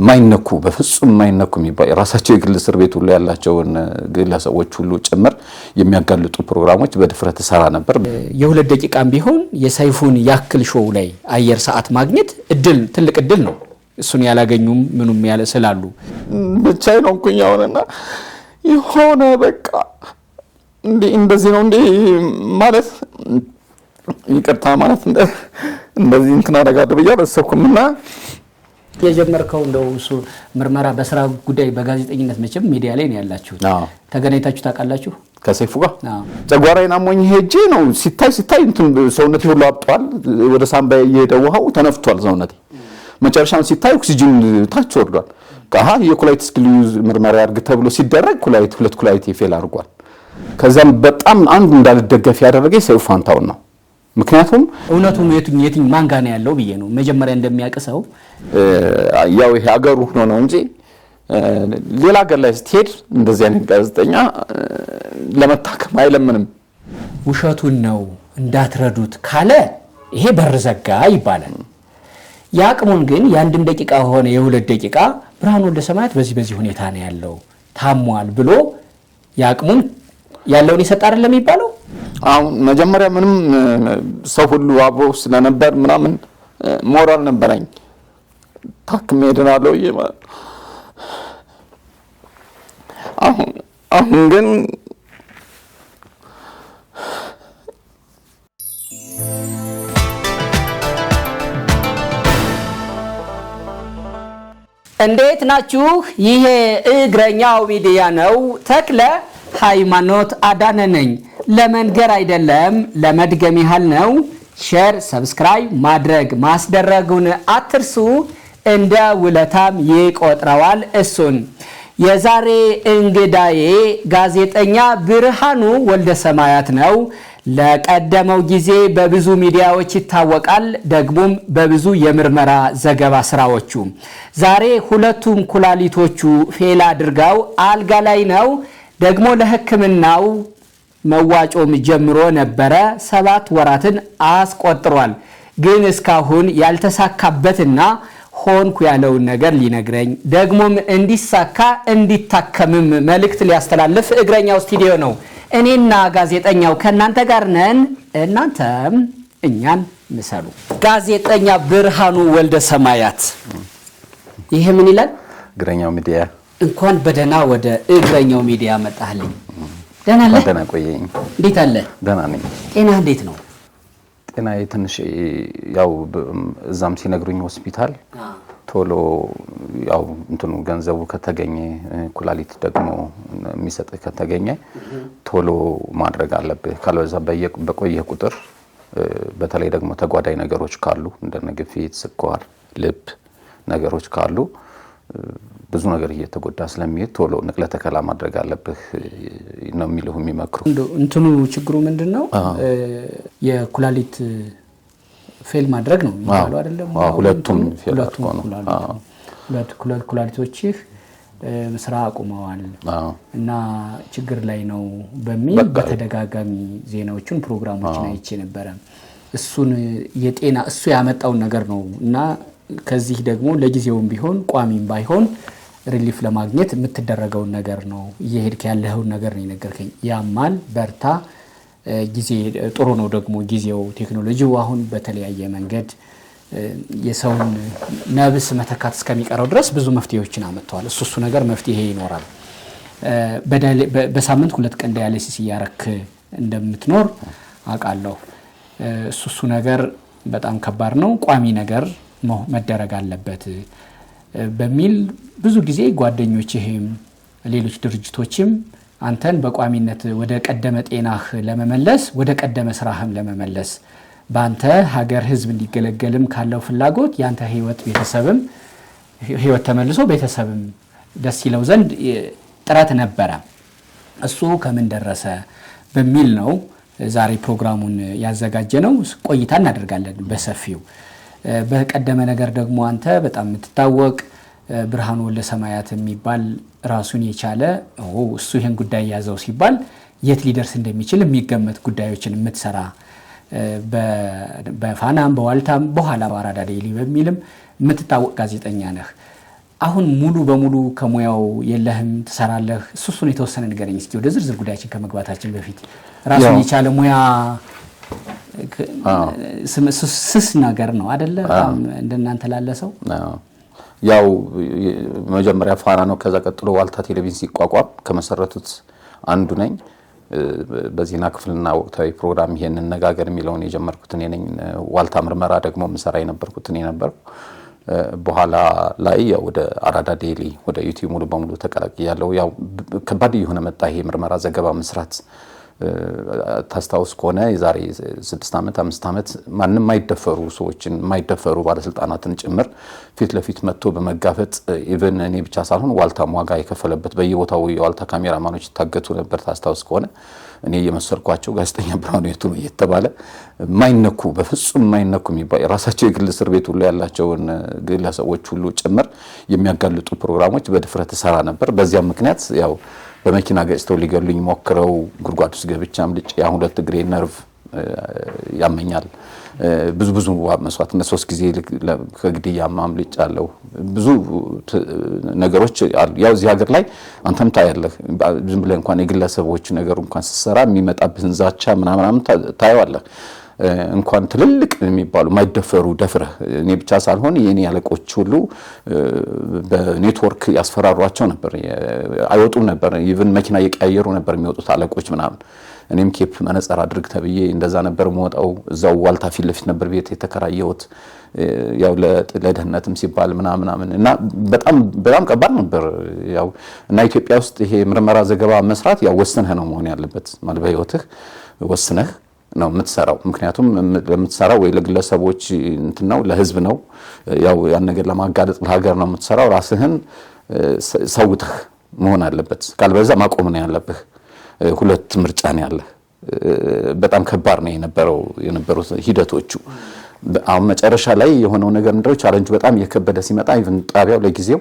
ማይነኩ በፍጹም ማይነኩ የሚባል ራሳቸው የግል እስር ቤት ሁሉ ያላቸውን ግለሰቦች ሁሉ ጭምር የሚያጋልጡ ፕሮግራሞች በድፍረት ሰራ ነበር። የ2 ደቂቃም ቢሆን የሰይፉን ያክል ሾው ላይ አየር ሰዓት ማግኘት ትልቅ እድል ነው። እሱን ያላገኙም ምኑም ያለ ስላሉ ብቻዬ ነው እንኩኛውና የሆነ በቃ እንደዚህ ነው እንዴ ማለት ይቅርታ ማለት እንደዚህ እንትና አደረጋለሁ ብዬ አላሰብኩምና የጀመርከው እንደው እሱ ምርመራ በስራ ጉዳይ በጋዜጠኝነት መቼም ሚዲያ ላይ ነው ያላችሁት። ተገናኝታችሁ ታውቃላችሁ? ከሰይፉ ጋር ጨጓራዬን አሞኝ ሄጄ ነው ሲታይ እንትን ሰውነቴ ሁሉ አብጧል። ወደ ሳምባ እየሄደ ውሃው ተነፍቷል ሰውነቴ። መጨረሻም ሲታይ ኦክሲጅን ታች ወርዷል። የኩላሊት ስክሊዩዝ ምርመራ ያርግ ተብሎ ሲደረግ ሁለት ኩላሊት ፌል አድርጓል። ከዛም በጣም አንዱ እንዳልደገፍ ያደረገኝ ሰይፉ ፋንታውን ነው። ምክንያቱም እውነቱን የትኝ ማን ጋር ነው ያለው ብዬ ነው መጀመሪያ እንደሚያቀሰው ያው ይሄ አገሩ ሆኖ ነው እንጂ ሌላ ሀገር ላይ ስትሄድ እንደዚህ አይነት ጋዜጠኛ ለመታከም አይለምንም። ውሸቱን ነው እንዳትረዱት ካለ ይሄ በር ዘጋ ይባላል። ያቅሙን ግን የ1 ደቂቃ ሆነ የ2 ደቂቃ ብርሃኑ ወልደሰማያት በዚህ ሁኔታ ነው ያለው ታሟል ብሎ ያቅሙን ያለውን ይሰጥ አይደለም የሚባለው። አሁን መጀመሪያ ምንም ሰው ሁሉ አብሮ ስለነበር ምናምን ሞራል ነበረኝ ታክሜ እድናለሁ ማለት አሁን ግን እንዴት ናችሁ? ይሄ እግረኛው ሚዲያ ነው። ተክለ ሃይማኖት አዳነ ነኝ። ለመንገር አይደለም ለመድገም ያህል ነው። ሼር ሰብስክራይብ ማድረግ ማስደረጉን አትርሱ። እንደ ውለታም ይቆጥረዋል እሱን። የዛሬ እንግዳዬ ጋዜጠኛ ብርሃኑ ወልደሰማያት ነው። ለቀደመው ጊዜ በብዙ ሚዲያዎች ይታወቃል፣ ደግሞም በብዙ የምርመራ ዘገባ ስራዎቹ። ዛሬ ሁለቱም ኩላሊቶቹ ፌል አድርገው አልጋ ላይ ነው። ደግሞ ለሕክምናው መዋጮም ጀምሮ ነበረ። 7 ወራትን አስቆጥሯል። ግን እስካሁን ያልተሳካበትና ሆንኩ ያለውን ነገር ሊነግረኝ ደግሞም እንዲሳካ እንዲታከምም መልእክት ሊያስተላልፍ እግረኛው ስቱዲዮ ነው። እኔና ጋዜጠኛው ከናንተ ጋር ነን። እናንተም እኛን ምሰሉ። ጋዜጠኛ ብርሃኑ ወልደሰማያት ይሄ ምን ይላል? እግረኛው ሚዲያ እንኳን በደና ወደ እግረኛው ሚዲያ መጣህልኝ። ደህና ነህ? ደህና ቆየኝ። እንዴት አለ? ደህና ነኝ። ጤና እንዴት ነው? ጤናዬ ትንሽ ያው እዛም ሲነግሩኝ ሆስፒታል ቶሎ ያው እንትኑ ገንዘቡ ከተገኘ ኩላሊት ደግሞ የሚሰጥ ከተገኘ ቶሎ ማድረግ አለብህ። ካልበዛ በቆየ ቁጥር በተለይ ደግሞ ተጓዳኝ ነገሮች ካሉ እንደነ ግፊት፣ ስኳር፣ ልብ ነገሮች ካሉ ብዙ ነገር እየተጎዳ ስለሚሄድ ቶሎ ንቅለ ተከላ ማድረግ አለብህ ነው የሚመክሩ። እንትኑ ችግሩ ምንድነው? የኩላሊት ፌል ማድረግ ነው የሚባለው አይደለም? ሁለቱም ፌል ኩላሊቶችህ ስራ አቁመዋል እና ችግር ላይ ነው በሚል በተደጋጋሚ ዜናዎችን ፕሮግራሞችን አይቼ ነበር። እሱ ያመጣው ነገር ነው እና ከዚህ ደግሞ ለጊዜውም ቢሆን ቋሚም ባይሆን ሪሊፍ ለማግኘት የምትደረገው ነገር ነው እየሄድክ ያለው ነገር ነው የነገርከኝ። ያማል በርታ። ጊዜ ጥሩ ነው ደግሞ ጊዜው ቴክኖሎጂው አሁን በተለያየ መንገድ የሰውን ነብስ መተካት እስከሚቀረው ድረስ ብዙ መፍትሄዎችን አመጣዋል። እሱ ነገር መፍትሄ ይኖራል። በሳምንት 2 ቀን ዳያሊሲስ ያረክ እንደምትኖር አውቃለሁ። እሱ ነገር በጣም ከባድ ነው። ቋሚ ነገር መደረግ አለበት በሚል ብዙ ጊዜ ጓደኞችህም ሌሎች ድርጅቶችም አንተን በቋሚነት ወደ ቀደመ ጤናህ ለመመለስ ወደ ቀደመ ስራህም ለመመለስ በአንተ ሀገር ህዝብ እንዲገለገልም ካለው ፍላጎት ያንተ ህይወት ተመልሶ ቤተሰብም ደስ ይለው ዘንድ ጥረት ነበረ። እሱ ከምን ደረሰ በሚል ነው ዛሬ ፕሮግራሙን ያዘጋጀነው። ቆይታ እናደርጋለን በሰፊው። በቀደመ ነገር ደግሞ አንተ በጣም የምትታወቅ ብርሃኑ ወልደሰማያት የሚባል ራሱን የቻለ እሱ ይሄን ጉዳይ ያዘው ሲባል የት ሊደርስ እንደሚችል የሚገመት ጉዳዮችን የምትሰራ በፋናም በዋልታም በኋላ በአራዳ ዴይሊ በሚልም የምትታወቅ ጋዜጠኛ ነህ። አሁን ሙሉ በሙሉ ከሙያው የለህም ትሰራለህ? እሱን የተወሰነ ንገረኝ እስኪ ወደ ዝርዝር ጉዳያችን ከመግባታችን በፊት። ራሱን የቻለ ሙያ ስስ ነገር ነው አይደለ? እንደናንተ ላለ ሰው ያው መጀመሪያ ፋና ነው፣ ከዛ ቀጥሎ ዋልታ ቴሌቪዥን ሲቋቋም ከመሰረቱት አንዱ ነኝ። በዜና ክፍልና ወቅታዊ ፕሮግራም ይሄን እንነጋገር የሚለውን የጀመርኩት እኔ ነኝ። ዋልታ ምርመራ ደግሞ ምሰራ የነበርኩት እኔ ነበርኩ። በኋላ ላይ ያው ወደ አራዳ ዴይሊ ወደ ዩቲዩብ ሙሉ በሙሉ ተቀላቅያለሁ። ያው ከባድ የሆነ መጣ ይሄ ምርመራ ዘገባ መስራት። ታስታውስ ከሆነ የዛሬ 6 ዓመት 5 ዓመት ማንንም የማይደፈሩ ሰዎችን የማይደፈሩ ባለስልጣናትን ጭምር ፊት ለፊት መጥቶ በመጋፈጥ ኢቭን እኔ ብቻ ሳልሆን ዋልታም ዋጋ የከፈለበት በየቦታው የዋልታ ካሜራማኖች ታገቱ ነበር። ታስታውስ ከሆነ እኔ የመሰልኳቸው ጋዜጠኛ ብርሃኑ የቱ ነው እየተባለ ማይነኩ በፍጹም ማይነኩ የሚባል ራሳቸው የግል እስር ቤት ሁሉ ያላቸውን ግለሰቦች ሁሉ ጭምር የሚያጋልጡ ፕሮግራሞች በድፍረት ሰራ ነበር። በዚያም ምክንያት ያው በመኪና ገጭተው ሊገሉኝ ሞክረው ጉድጓድ ውስጥ ገብቻም ልጭ ያ ሁለት እግሬ ነርቭ ያመኛል። ብዙ መስዋዕትነት 3 ጊዜ ከግድያ ማምልጫለሁ። ብዙ ነገሮች ያው እዚህ ሀገር ላይ አንተም ታያለህ። ዝም ብለህ እንኳን የግለሰቦች ነገር እንኳን ስትሰራ የሚመጣብህን ዛቻ ምናምን ታየዋለህ። እንኳን ትልልቅ የሚባሉ ማይደፈሩ ደፍረህ እኔ ብቻ ሳልሆን የኔ ያለቆች ሁሉ በኔትወርክ ያስፈራሯቸው ነበር። አይወጡም ነበር። ኢቭን መኪና እየቀያየሩ ነበር የሚወጡት አለቆች ምናምን። እኔም ኬፕ መነጽር አድርግ ተብዬ እንደዛ ነበር የምወጣው። እዛው ዋልታ ፊት ለፊት ነበር ቤት የተከራየሁት። ያው ለደህንነትም ሲባል ምናምን እና በጣም ከባድ ነበር። ያው እና ኢትዮጵያ ውስጥ ይሄ ምርመራ ዘገባ መስራት ያው ወስነህ ነው መሆን ያለበት። ማለት በህይወትህ ወስነህ ነው የምትሰራው። ምክንያቱም ለምትሰራው ወይ ለግለሰቦች እንትን ነው ለህዝብ ነው። ያው ያን ነገር ለማጋለጥ ለሀገር ነው የምትሰራው። ራስህን ሰውተህ መሆን አለበት። ካልበዛ ማቆም ነው ያለብህ። ሁለት ምርጫ ነው ያለህ። በጣም ከባድ ነው የነበሩት ሂደቶቹ። አሁን መጨረሻ ላይ የሆነው ነገር እንደው ቻሌንጁ በጣም እየከበደ ሲመጣ ኢቭን ጣቢያው ለጊዜው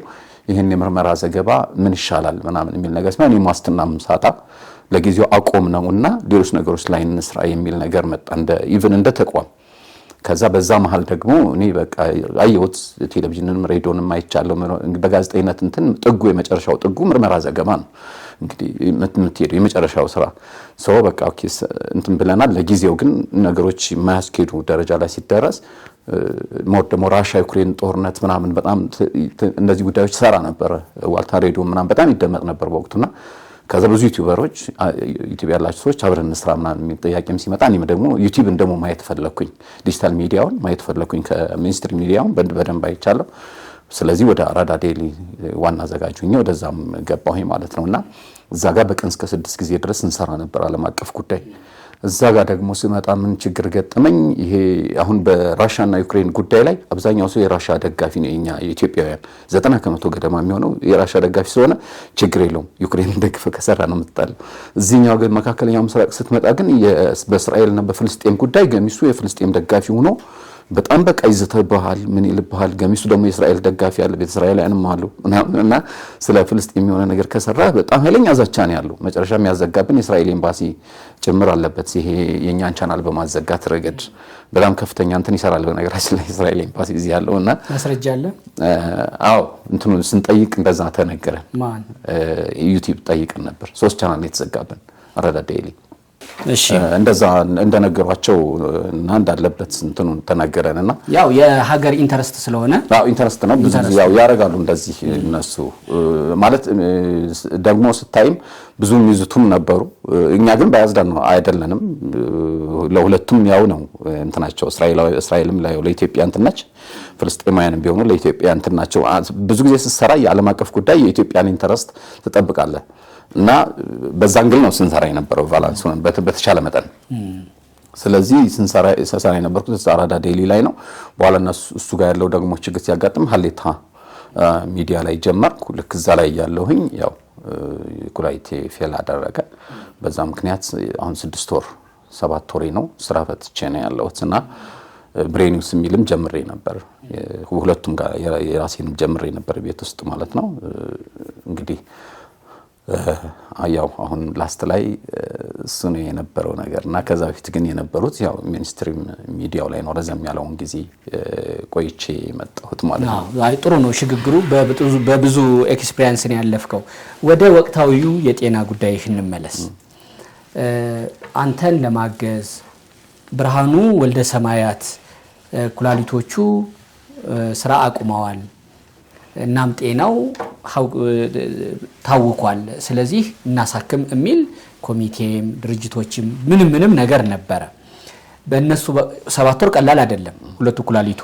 ይሄን የምርመራ ዘገባ ምን ይሻላል ምናምን የሚል ነገር ሲሆን እኔም ዋስትናም ሳጣ ለጊዜው አቆም ነውና ሌሎች ነገሮች ላይ እንስራ የሚል ነገር መጣ ኢቭን እንደ ተቋም። ከዛ በዛ መሃል ደግሞ እኔ በቃ አየሁት ቴሌቪዥንንም ሬዲዮንም አይቻለሁ። በጋዜጠኝነት እንትን ጥጉ የመጨረሻው ጥጉ ምርመራ ዘገባ ነው እንግዲህ የምትሄደው የመጨረሻው ስራ ሰው በቃ ኦኬ እንትን ብለናል። ለጊዜው ግን ነገሮች የማያስኬዱ ደረጃ ላይ ሲደረስ ደግሞ ራሻ ዩክሬን ጦርነት ምናምን በጣም እንደዚህ ጉዳዮች ሰራ ነበር። ዋልታ ሬዲዮ ምናምን በጣም ይደመጥ ነበር በወቅቱና ከዛ ብዙ ዩቲዩበሮች ዩቲዩብ ያላችሁ ሰዎች አብረን እንስራ ምናምን የሚል ጥያቄም ሲመጣ እኔም ደግሞ ዩቲዩብን ደግሞ ማየት ፈለኩኝ። ዲጂታል ሚዲያውን ማየት ፈለኩኝ። ከሚኒስትሪ ሚዲያውን በደንብ አይቻለሁ። ስለዚህ ወደ አራዳ ዴይሊ ዋና አዘጋጅ ሆኜ ወደዛም ገባሁኝ ማለት ነውና እዛ ጋር በቀን እስከ 6 ጊዜ ድረስ እንሰራ ነበር ዓለም አቀፍ ጉዳይ። እዛ ጋር ደግሞ ስመጣ ምን ችግር ገጠመኝ? ይሄ አሁን በራሻና ዩክሬን ጉዳይ ላይ አብዛኛው ሰው የራሻ ደጋፊ ነው። የኛ የኢትዮጵያውያን 90% ገደማ የሚሆነው የራሻ ደጋፊ ስለሆነ ችግር የለውም ይውክሬን ደግፈ ከሰራ ነው የምትጣለው። እዚህኛው ግን መካከለኛው ምስራቅ ስትመጣ ግን በእስራኤልና በፍልስጤም ጉዳይ ገሚሱ የፍልስጤም ደጋፊ ሆኖ በጣም በቃ ይዘተባሃል ምን ይልባሃል። ገሚሱ ደግሞ የእስራኤል ደጋፊ ያለ በእስራኤላውያንም አሉ እና ስለ ፍልስጤም የሆነ ነገር ከሰራ በጣም ኃይለኛ ዛቻ ነው ያለው። መጨረሻ የሚያዘጋብን የእስራኤል ኤምባሲ ጭምር አለበት። ይሄ የኛን ቻናል በማዘጋት ረገድ በጣም ከፍተኛ እንትን ይሰራል። በነገራችን ላይ እስራኤል ኤምባሲ እዚህ ያለውና ማስረጃ አለ። አዎ እንትኑ ስንጠይቅ እንደዛ ተነገረ። ማን ዩቲዩብ ጠይቀን ነበር። 3 ቻናል የተዘጋብን አራዳ ዴይሊ እሺ እንደዛ እንደነገሯቸው እና እንዳለበት እንትኑን ተናገረንና ያው የሀገር ኢንተረስት ስለሆነ ያው ኢንተረስት ነው ብዙ ያው ያረጋሉ እንደዚህ እነሱ ማለት ደግሞ ስታይም ብዙ ሚዙቱም ነበሩ። እኛ ግን ባያዝዳን ነው አይደለንም። ለሁለቱም ያው ነው እንትናቸው እስራኤልም ላይ ለኢትዮጵያ እንትናች ፍልስጤማውያንም ቢሆኑ ለኢትዮጵያ እንትናቸው ብዙ ጊዜ ሲሰራ የዓለም አቀፍ ጉዳይ የኢትዮጵያን ኢንተረስት ተጠብቃለህ እና በዛ አንግል ነው ስንሰራ የነበረው ቫላንስ ሆነ በተቻለ መጠን። ስለዚህ ስንሰራ የነበርኩት አራዳ ዴይሊ ላይ ነው። በኋላ እሱ ጋር ያለው ደግሞ ችግር ሲያጋጥም ሀሌታ ሚዲያ ላይ ጀመርኩ። ልክ እዛ ላይ ያለሁኝ ያው ኩላሊቴ ፌል አደረገ። በዛ ምክንያት አሁን 6 ወር 7 ወር ነው ስራ ፈትቼ ነው ያለሁትና ብሬኒውስ የሚልም ጀምሬ ነበር። ሁለቱም ጋር የራሴንም ጀምሬ ነበር ቤት ውስጥ ማለት ነው። እንግዲህ ያው አሁን ላስት ላይ እሱ ነው የነበረው ነገርና ከዛ በፊት ግን የነበሩት ያው ሚኒስትሪም ሚዲያው ላይ ነው ረዘም ያለውን ጊዜ ቆይቼ መጣሁት ማለት ነው። አይ ጥሩ ነው ሽግግሩ በብዙ ኤክስፒሪየንስ ነው ያለፍከው። ወደ ወቅታዊው የጤና ጉዳይሽ እንመለስ። አንተን ለማገዝ ብርሃኑ ወልደ ሰማያት ኩላሊቶቹ ስራ አቁመዋል እናም ጤናው ታውቋል፣ ስለዚህ እናሳክም የሚል ኮሚቴም ድርጅቶችም ምንም ነገር ነበረ። በእነሱ 7 ወር ቀላል አይደለም ሁለቱ ኩላሊቱ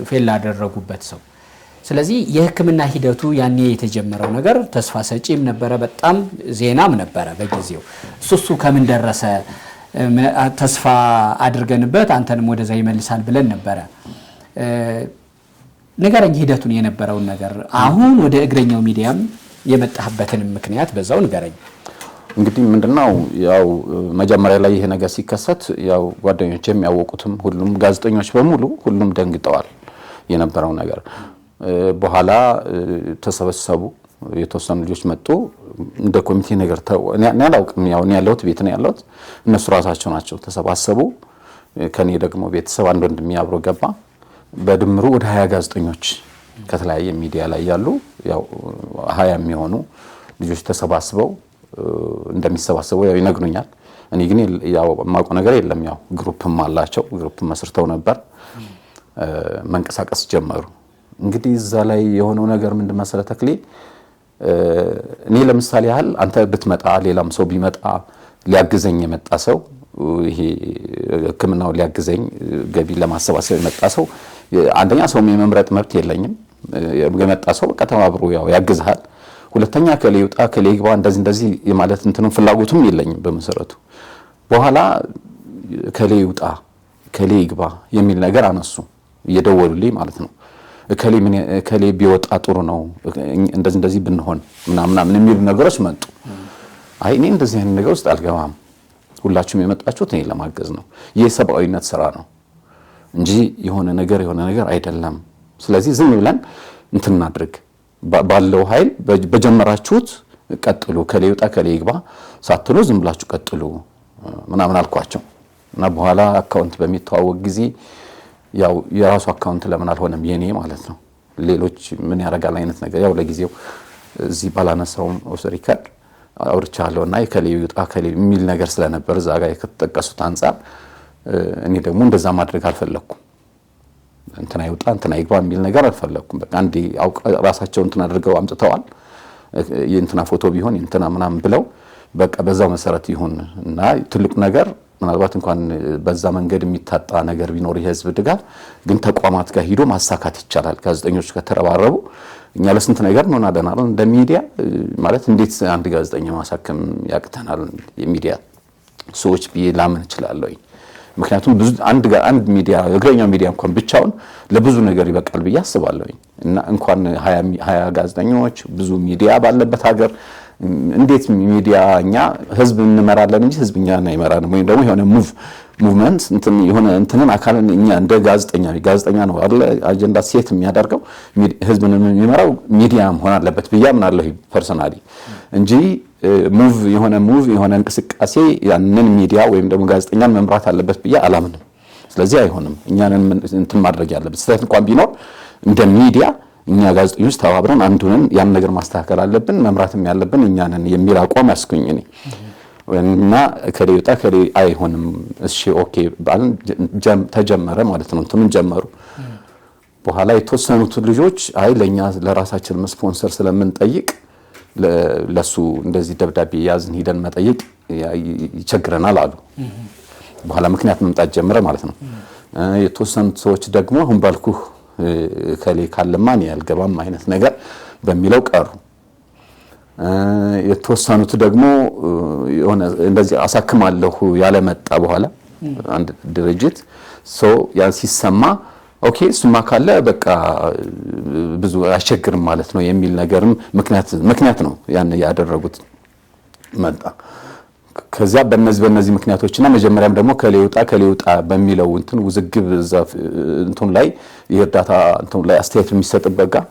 ፌል አደረጉበት ሰው። ስለዚህ የሕክምና ሂደቱ ያኔ የተጀመረው ነገር ተስፋ ሰጪም ነበረ፣ በጣም ዜናም ነበረ በጊዜው። እሱ ከምን ደረሰ? ተስፋ አድርገንበት አንተንም ወደዛ ይመልሳል ብለን ነበረ። ንገረኝ ሂደቱን የነበረውን ነገር። አሁን ወደ እግረኛው ሚዲያም የመጣህበትን ምክንያት በዛው ንገረኝ። እንግዲህ ምንድነው ያው መጀመሪያ ላይ ይሄ ነገር ሲከሰት ያው ጓደኞቼም ያወቁትም ሁሉም ጋዜጠኞች በሙሉ ሁሉም ደንግጠዋል የነበረው ነገር። በኋላ ተሰበሰቡ፣ የተወሰኑ ልጆች መጡ፣ እንደ ኮሚቴ ነገር እኔ አላውቅም፣ ያው እኔ ያለሁት ቤት ነው ያለሁት፣ እነሱ ራሳቸው ናቸው ተሰባሰቡ። ከኔ ደግሞ ቤተሰብ አንድ ወንድም አብሮ ገባ። በድምሩ ወደ 20 ጋዜጠኞች ከተለያየ ሚዲያ ላይ ያሉ ያው 20 የሚሆኑ ልጆች ተሰባስበው እንደሚሰባሰቡ ያው ይነግሩኛል። እኔ ግን ያው ማውቀው ነገር የለም። ያው ግሩፕም አላቸው፣ ግሩፕ መስርተው ነበር፣ መንቀሳቀስ ጀመሩ። እንግዲህ እዛ ላይ የሆነው ነገር ምንድን መሰለ ተክሌ፣ እኔ ለምሳሌ ያህል አንተ ብትመጣ ሌላም ሰው ቢመጣ ሊያግዘኝ የመጣ ሰው ይሄ ሕክምናው ሊያግዘኝ ገቢ ለማሰባሰብ የመጣ ሰው አንደኛ ሰው የመምረጥ መብት የለኝም። የመጣ ሰው በቃ ተባብሮ ያው ያግዝሃል። ሁለተኛ ከሌ ይውጣ ከሌ ይግባ እንደዚህ የማለት እንትኑን ፍላጎቱም የለኝም በመሰረቱ። በኋላ ከሌ ይውጣ ከሌ ይግባ የሚል ነገር አነሱ እየደወሉልኝ ማለት ነው። ከሌ ቢወጣ ጥሩ ነው እንደዚህ ብንሆን ምናምን የሚሉ ነገሮች መጡ። አይ እኔ እንደዚህ አይነት ነገር ውስጥ አልገባም፣ ሁላችሁም የመጣችሁት እኔ ለማገዝ ነው፣ የሰብአዊነት ስራ ነው እንጂ የሆነ ነገር አይደለም። ስለዚህ ዝም ብለን እንትን እናድርግ፣ ባለው ኃይል በጀመራችሁት ቀጥሉ፣ ከሌ ይውጣ ከሌ ይግባ ሳትሉ ዝም ብላችሁ ቀጥሉ ምናምን አልኳቸው። እና በኋላ አካውንት በሚተዋወቅ ጊዜ ያው የራሱ አካውንት ለምን አልሆነም የኔ ማለት ነው። ሌሎች ምን ያደርጋል አይነት ነገር ያው ለጊዜው እዚህ ባላነሳውም ኦስሪካል አውርቻለሁና ከሌ ይውጣ ከሌ የሚል ነገር ስለነበር እዛ ጋር የተጠቀሱት አንፃር እኔ ደግሞ እንደዛ ማድረግ አልፈለኩም። እንትና ይውጣ እንትና ይግባ የሚል ነገር አልፈለኩም። በቃ አንዴ ራሳቸው እንትና አድርገው አምጥተዋል። የእንትና ፎቶ ቢሆን እንትና ምናምን ብለው በቃ በዛው መሰረት ይሁን እና ትልቁ ነገር ምናልባት እንኳን በዛ መንገድ የሚታጣ ነገር ቢኖር የህዝብ ድጋፍ ግን ተቋማት ጋር ሄዶ ማሳካት ይቻላል። ጋዜጠኞች ከተረባረቡ እኛ ለስንት ነገር ነው እናደናለን እንደ ሚዲያ ማለት እንዴት አንድ ጋዜጠኛ ማሳከም ያቅተናል የሚዲያ ሰዎች ላምን እችላለሁ። ምክንያቱም ብዙ አንድ ሚዲያ እግረኛው ሚዲያ እንኳን ብቻውን ለብዙ ነገር ይበቃል ብዬ አስባለሁ። እና እንኳን 20 ጋዜጠኞች ብዙ ሚዲያ ባለበት ሀገር እንዴት ሚዲያኛ ህዝብ እንመራለን እንጂ ህዝብኛና ይመራል ወይ ደግሞ የሆነ ሙቭመንት የሆነ እንትንን አካልን እኛ እንደ ጋዜጠኛ ነው አይደል አጀንዳ ሴት የሚያደርገው ህዝብን የሚመራው ሚዲያ መሆን አለበት ብዬ አምናለሁ ፐርሰናሊ እንጂ የሆነ እንቅስቃሴ ያንን ሚዲያ ወይም ደግሞ ጋዜጠኛን መምራት አለበት ብዬ አላምንም። ስለዚህ አይሆንም። እኛንን እንትን ማድረግ ያለበት ስህተት እንኳን ቢኖር እንደ ሚዲያ እኛ ጋዜጠኞች ተባብረን አንዱን ያን ነገር ማስተካከል አለብን፣ መምራትም ያለብን እኛንን የሚል አቋም ያስኩኝ እኔ እና ከሌ ይውጣ ከሌ አይሆንም እሺ ኦኬ ባልን ተጀመረ ማለት ነው። እንትኑን ጀመሩ። በኋላ የተወሰኑት ልጆች አይ ለኛ ለራሳችን ስፖንሰር ስለምንጠይቅ ለሱ እንደዚህ ደብዳቤ ያዝን ሄደን መጠየቅ ይቸግረናል አሉ። በኋላ ምክንያት መምጣት ጀመረ ማለት ነው። የተወሰኑት ሰዎች ደግሞ አሁን ባልኩህ ከሌ ካለማን ያልገባም አይነት ነገር በሚለው ቀሩ። የተወሰኑት ደግሞ በቃ እንደዚህ አሳክማለሁ ያለመጣ በኋላ አንድ ድርጅት ያን ሲሰማ ኦኬ እሱማ ካለ በቃ ብዙ አያስቸግርም ማለት ነው የሚል ነገርም ምክንያት ነው ያን ያደረጉት መጣ። ከዛ በእነዚህ ምክንያቶችና መጀመሪያም ደግሞ ከሌ ይውጣ በሚለው እንትን ውዝግብ እንትን ላይ የእርዳታ እንትን ላይ አስተያየት የሚሰጥበት ጋር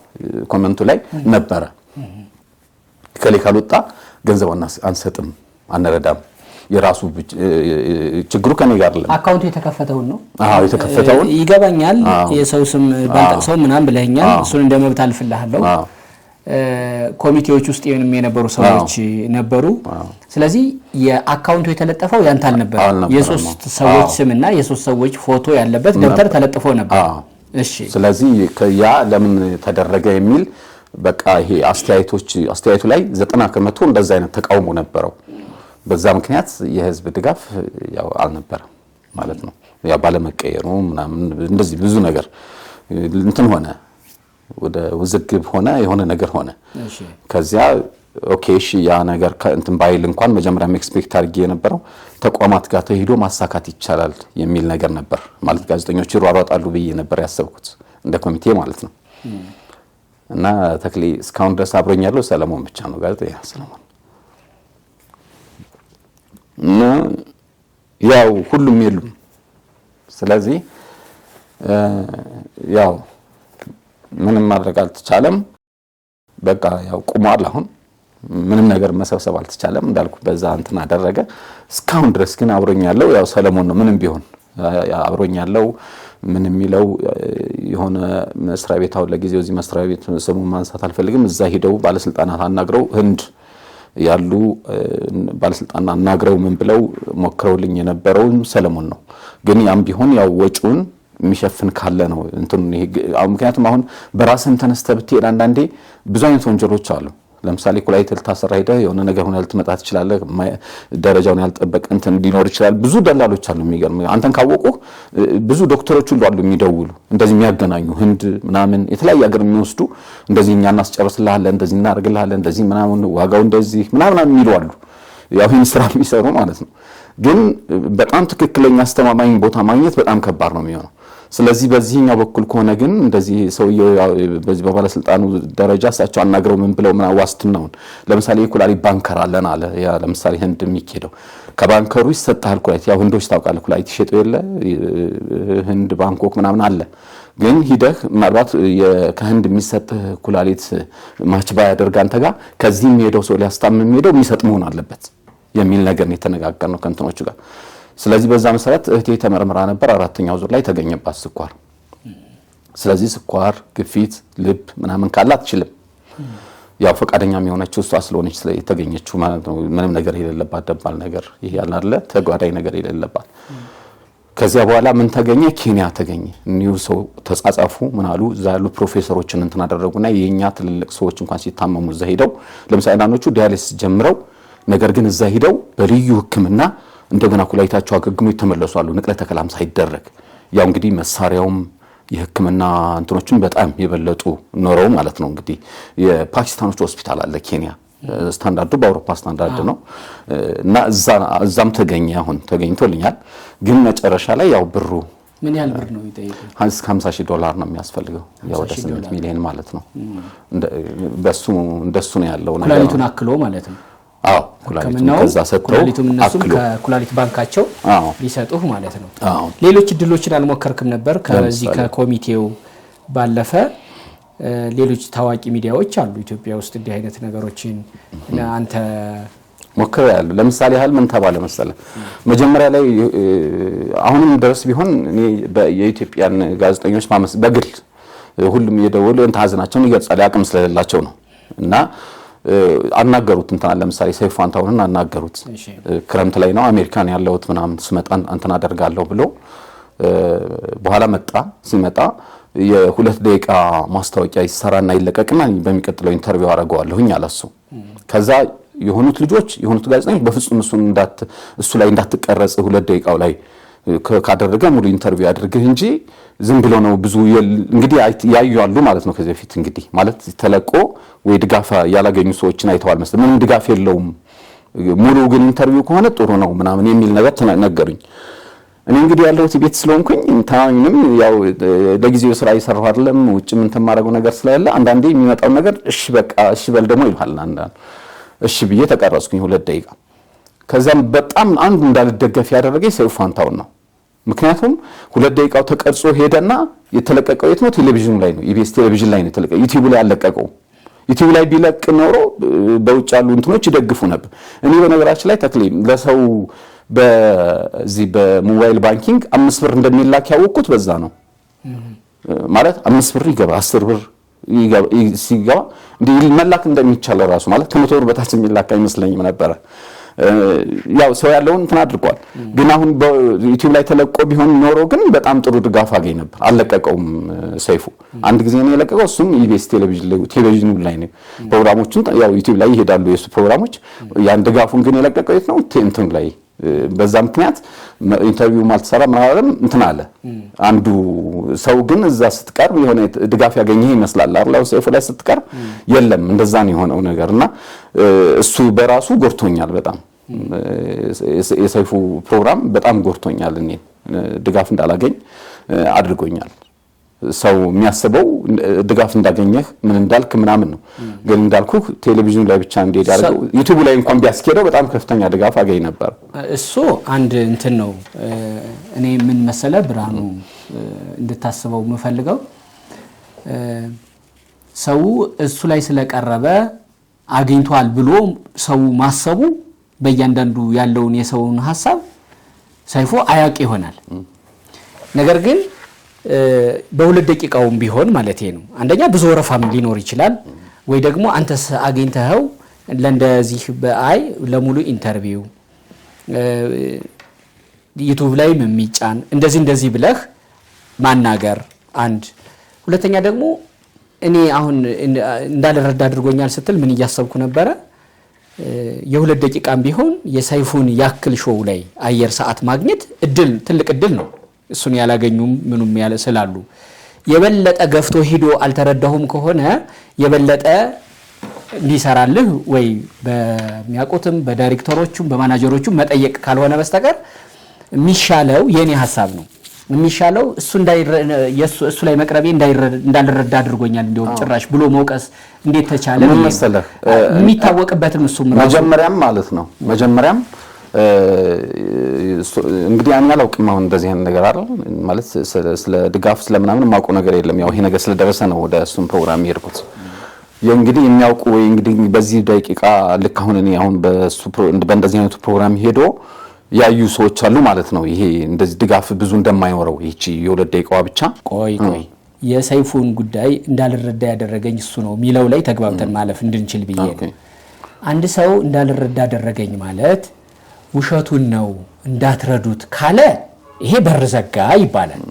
ኮሜንቱ ላይ ነበረ። ከሌ ካልወጣ ገንዘብ አንሰጥም አንረዳም። የራሱ ችግሩ ከኔ ጋር አይደለም። አካውንቱ የተከፈተውን ነው። አዎ የተከፈተውን ይገባኛል። የሰው ስም ባልጠቅሰው ምናምን ብለኸኛል። እሱን እንደ መብት አልፍልሃለሁ። ኮሚቴዎች ውስጥ የነበሩ ሰዎች ነበሩ። ስለዚህ የአካውንቱ የተለጠፈው ያንተ አልነበረም። የሶስት ሰዎች ስምና የሶስት ሰዎች ፎቶ ያለበት ደብተር ተለጥፎ ነበር። እሺ። ስለዚህ ያ ለምን ተደረገ የሚል በቃ ይሄ አስተያየቱ ላይ 90% እንደዛ አይነት ተቃውሞ ነበረው። በዛ ምክንያት የህዝብ ድጋፍ ያው አልነበረም ማለት ነው። ያ ባለመቀየሩ ምናምን እንደዚህ ብዙ ነገር እንትን ሆነ፣ ወደ ውዝግብ ሆነ፣ የሆነ ነገር ሆነ። ከዚያ ኦኬ እሺ ያ ነገር እንትን ባይል እንኳን መጀመሪያም ኤክስፔክት አድርጌ የነበረው ተቋማት ጋር ተሄዶ ማሳካት ይቻላል የሚል ነገር ነበር። ማለት ጋዜጠኞች ይሯሯጣሉ ብዬ ነበር ያሰብኩት እንደ ኮሚቴ ማለት ነው። እና ተክሌ እስካሁን ድረስ አብሮኝ ያለው ሰለሞን ብቻ ነው፣ ጋዜጠኛ ሰለሞን። እና ያው ሁሉም የሉም። ስለዚህ ያው ምንም ማድረግ አልተቻለም። በቃ ያው ቁሟል። አሁን ምንም ነገር መሰብሰብ አልተቻለም። እንዳልኩ በዛ እንትን አደረገ። እስካሁን ድረስ ግን አብሮኝ ያለው ያው ሰለሞን ነው። ምንም ቢሆን አብሮኝ ያለው ምን የሚለው የሆነ መስሪያ ቤት አሁን ለጊዜው እዚህ መስሪያ ቤት ስሙን ማንሳት አልፈልግም። እዛ ሄደው ባለስልጣናት አናግረው ህንድ ያሉ ባለስልጣናት አናግረው ምን ብለው ሞክረውልኝ የነበረው ሰለሞን ነው። ግን ያም ቢሆን ያው ወጪውን የሚሸፍን ካለ ነው እንትን ይሄ። ምክንያቱም አሁን በራስን ተነስተ ብትሄድ አንዳንዴ ብዙ አይነት ወንጀሎች አሉ። ለምሳሌ ኩላሊት ልታሰራ ሄደህ የሆነ ነገር ሆነ ልትመጣ ትችላለህ። ደረጃውን ያልጠበቀ እንትን ሊኖር ይችላል። ብዙ ደላሎች አሉ። የሚገርም አንተን ካወቁ ብዙ ዶክተሮች ሁሉ አሉ የሚደውሉ እንደዚህ የሚያገናኙ ህንድ ምናምን የተለያየ ሀገር የሚወስዱ እንደዚህ እኛ እናስጨርስልሃለን፣ እንደዚህ እናደርግልሃለን፣ እንደዚህ ምናምን ዋጋው እንደዚህ ምናምን የሚሉ አሉ። ያው ይህን ስራ የሚሰሩ ማለት ነው። ግን በጣም ትክክለኛ አስተማማኝ ቦታ ማግኘት በጣም ከባድ ነው የሚሆነው። ስለዚህ በዚህኛው በኩል ከሆነ ግን እንደዚህ ሰውየው በዚህ በባለስልጣኑ ደረጃ እሳቸው አናግረው ምን ብለው ምን ዋስትናውን ለምሳሌ የኩላሊት ባንከር አለን አለ። ያ ለምሳሌ ህንድ የሚኬደው ከባንከሩ ይሰጣል ኩላሊት። ያው ህንዶች ታውቃለህ ኩላሊት ይሸጡ የለ ህንድ ባንኮክ ምናምን አለ። ግን ሂደህ ምናልባት ከህንድ የሚሰጥ ኩላሊት ማች ባያደርግ አንተ ጋር ከዚህ የሚሄደው ሰው ሊያስታምም የሚሄደው የሚሰጥ መሆን አለበት የሚል ነገር ነው የተነጋገርነው ከእንትኖቹ ጋር። ስለዚህ በዛ መሰረት እህቴ ተመርምራ ነበር። 4ኛው ዙር ላይ ተገኘባት ስኳር። ስለዚህ ስኳር፣ ግፊት፣ ልብ ምናምን ካለ አትችልም። ያው ፈቃደኛም የሆነችው እሷ ስለሆነች የተገኘችው ማለት ነው። ምንም ነገር የሌለባት ደባል ነገር ይሄ ያለ አይደለ ተጓዳኝ ነገር የሌለባት። ከዚያ በኋላ ምን ተገኘ? ኬንያ ተገኘ። ኒው ሰው ተጻጻፉ ምን አሉ? እዛ ያሉ ፕሮፌሰሮችን እንትን አደረጉና የኛ ትልልቅ ሰዎች እንኳን ሲታመሙ እዛ ሄደው ለምሳሌ አንዳንዶቹ ዲያሊሲስ ጀምረው ነገር ግን እዛ ሄደው በልዩ ሕክምና እንደገና ኩላሊታቸው አገግሞ የተመለሱ አሉ፣ ንቅለ ተከላም ሳይደረግ። ያው እንግዲህ መሳሪያውም የህክምና እንትኖችን በጣም የበለጡ ኖረው ማለት ነው። እንግዲህ የፓኪስታኖች ሆስፒታል አለ ኬንያ፣ ስታንዳርዱ በአውሮፓ ስታንዳርድ ነው። እና እዛም ተገኘ። አሁን ተገኝቶልኛል። ግን መጨረሻ ላይ ያው ብሩ ምን ያህል ብር ነው የሚጠይቀው? $50,000 ነው የሚያስፈልገው። ያው ወደ 8 ሚሊዮን ማለት ነው። እንደሱ ነው ያለው ነገር። ኩላሊቱን አክሎ ማለት ነው። አዎ ኩላሊቱን ከዛ ሰጥተው ኩላሊቱም እነሱም ከኩላሊት ባንካቸው ሊሰጡህ ማለት ነው። ሌሎች እድሎችን አልሞከርክም ነበር? ከዚህ ከኮሚቴው ባለፈ ሌሎች ታዋቂ ሚዲያዎች አሉ ኢትዮጵያ ውስጥ እንዲህ አይነት ነገሮችን አንተ ሞክሬያለሁ። ለምሳሌ ያህል ምን ተባለ መሰለ መጀመሪያ ላይ አሁንም ድረስ ቢሆን እኔ የኢትዮጵያን ጋዜጠኞች በግል ሁሉም እየደወሉ እንትን ሀዘናቸውን ይገልጻሉ። አቅም ስለሌላቸው ነው። እና አናገሩት እንትና ለምሳሌ ሰይፉ ፋንታሁንን አናገሩት። ክረምት ላይ ነው አሜሪካን ያለሁት ምናምን ስመጣ እንትና አደርጋለሁ ብሎ በኋላ ሲመጣ የ2 ደቂቃ ማስታወቂያ ይሰራና ይለቀቅና በሚቀጥለው ኢንተርቪው አደርገዋለሁኝ አለሱ። ከዛ የሆኑት ጋዜጠኞች በፍጹም እሱ ላይ እንዳትቀረጽ 2 ደቂቃው ላይ ካደረገ ሙሉ ኢንተርቪው ያድርግህ እንጂ ዝም ብሎ ነው ብዙ እንግዲህ ያዩአሉ ማለት ነው። ከዚህ በፊት እንግዲህ ማለት ተለቆ ወይ ድጋፍ ያላገኙ ሰዎችን አይተዋል መሰለኝ። ምንም ድጋፍ የለውም ሙሉ ግን ኢንተርቪው ከሆነ ጥሩ ነው ምናምን የሚል ነገር ተነገሩኝ። እኔ እንግዲህ ያለሁት ቤት ስለሆንኩኝ ታኝንም ያው ለጊዜው ስራ እየሰራሁ አይደለም ውጭም እንትን ማድረገው ነገር ስለሌለ አንዳንዴ የሚመጣው ነገር እሺ በቃ እሺ በል ደግሞ ይልሃል። አንዳንዴ እሺ ብዬ ተቀረጽኩኝ 2 ደቂቃ። ከዛም በጣም አንዱ እንዳልደገፍ ያደረገኝ ሰይፉ ፋንታሁን ነው። ምክንያቱም 2 ደቂቃው ተቀርጾ ሄደና የተለቀቀው የት ነው? ቴሌቪዥኑ ላይ ነው። ኢቢኤስ ቴሌቪዥን ላይ ነው የተለቀቀው። ዩቲዩብ ላይ አለቀቀው። ዩቲዩብ ላይ ቢለቅ ኖሮ በውጭ ያሉ እንትኖች ይደግፉ ነበር። እኔ በነገራችን ላይ ተክሌ ለሰው በዚህ በሞባይል ባንኪንግ 5 ብር እንደሚላክ ያወቅኩት በዛ ነው። ማለት 5 ብር ይገባ 10 ብር ሲገባ እንዴ መላክ እንደሚቻል ራሱ ማለት ከመቶ ብር በታች የሚላክ አይመስለኝም ነበር። ያው ሰው ያለውን እንትን አድርጓል። ግን አሁን በዩቲዩብ ላይ ተለቆ ቢሆን ኖሮ ግን በጣም ጥሩ ድጋፍ አገኝ ነበር። አለቀቀውም ሰይፉ አንድ ጊዜ ነው የለቀቀው። እሱም ኢቢኤስ ቴሌቪዥኑ ላይ ነው። ፕሮግራሞቹን ያው ዩቲዩብ ላይ ይሄዳሉ የሱ ፕሮግራሞች። ያን ድጋፉን ግን የለቀቀው የት ነው? እንትኑ ላይ። በዛ ምክንያት ኢንተርቪው ማልተሰራ ምናምን እንትን አለ አንዱ ሰው። ግን እዛ ስትቀርብ የሆነ ድጋፍ ያገኘ ይመስላል አይደል? ሰይፉ ላይ ስትቀርብ የለም እንደዛ ነው የሆነው ነገርና እሱ በራሱ ጎርቶኛል በጣም። የሰይፉ ፕሮግራም በጣም ጎርቶኛል። እኔ ድጋፍ እንዳላገኝ አድርጎኛል። ሰው የሚያስበው ድጋፍ እንዳገኘህ ምን እንዳልክ ምናምን ነው። ግን እንዳልኩ ቴሌቪዥኑ ላይ ብቻ እንዲሄድ ያደረገው ዩቲዩብ ላይ እንኳን ቢያስኬደው በጣም ከፍተኛ ድጋፍ አገኝ ነበር። እሱ አንድ እንትን ነው። እኔ ምን መሰለ ብርሃኑ እንድታስበው የምፈልገው ሰው እሱ ላይ ስለቀረበ አግኝቷል ብሎ ሰው ማሰቡ በእያንዳንዱ ያለውን የሰውን ሐሳብ ሰይፉ አያውቅ ይሆናል። ነገር ግን በሁለት ደቂቃውም ቢሆን ማለት ነው አንደኛ ብዙ ወረፋም ሊኖር ይችላል ወይ ደግሞ አንተስ አግኝተኸው ለእንደዚህ በአይ ለሙሉ ኢንተርቪው ዩቲዩብ ላይ የሚጫን እንደዚህ ብለህ ማናገር አንድ። ሁለተኛ ደግሞ እኔ አሁን እንዳልረዳ አድርጎኛል ስትል ምን እያሰብኩ ነበረ? የሁለት ደቂቃም ቢሆን የሰይፉን ያክል ሾው ላይ አየር ሰዓት ማግኘት ትልቅ እድል ነው። እሱን ያላገኙም ምኑም ያለ ስላሉ የበለጠ ገፍቶ ሄዶ አልተረዳሁም ከሆነ የበለጠ ሊሰራልህ ወይ በሚያቆትም በዳይሬክተሮቹም በማናጀሮቹም መጠየቅ ካልሆነ በስተቀር የሚሻለው የኔ ሐሳብ ነው። የሚሻለው እሱ ላይ መቅረቤ እንዳልረዳ አድርጎኛል እንደው ጭራሽ ብሎ መውቀስ እንዴት ተቻለ? ምን መሰለህ የሚታወቅበትም እሱ መጀመሪያም ማለት ነው መጀመሪያም እንግዲህ እኔ አላውቅም አሁን እንደዚህ አይነት ነገር አይደል ማለት ስለ ድጋፍ ስለምናምን የማውቀው ነገር የለም። ያው ይሄ ነገር ስለደረሰ ነው ወደ እሱም ፕሮግራም የሄድኩት። እንግዲህ የሚያውቁ ወይ እንግዲህ በዚህ ደቂቃ ልክ አሁን እኔ አሁን በእንደዚህ አይነቱ ፕሮግራም ሄዶ ያዩ ሰዎች አሉ ማለት ነው። ይሄ እንደዚህ ድጋፍ ብዙ እንደማይኖረው ይቺ የሁለት ደቂቃዋ ብቻ ቆይ የሰይፉን ጉዳይ እንዳልረዳ ያደረገኝ እሱ ነው የሚለው ላይ ተግባብተን ማለፍ እንድንችል ብዬ ነው። አንድ ሰው እንዳልረዳ ያደረገኝ ማለት ውሸቱን ነው እንዳትረዱት ካለ ይሄ በርዘጋ ይባላል።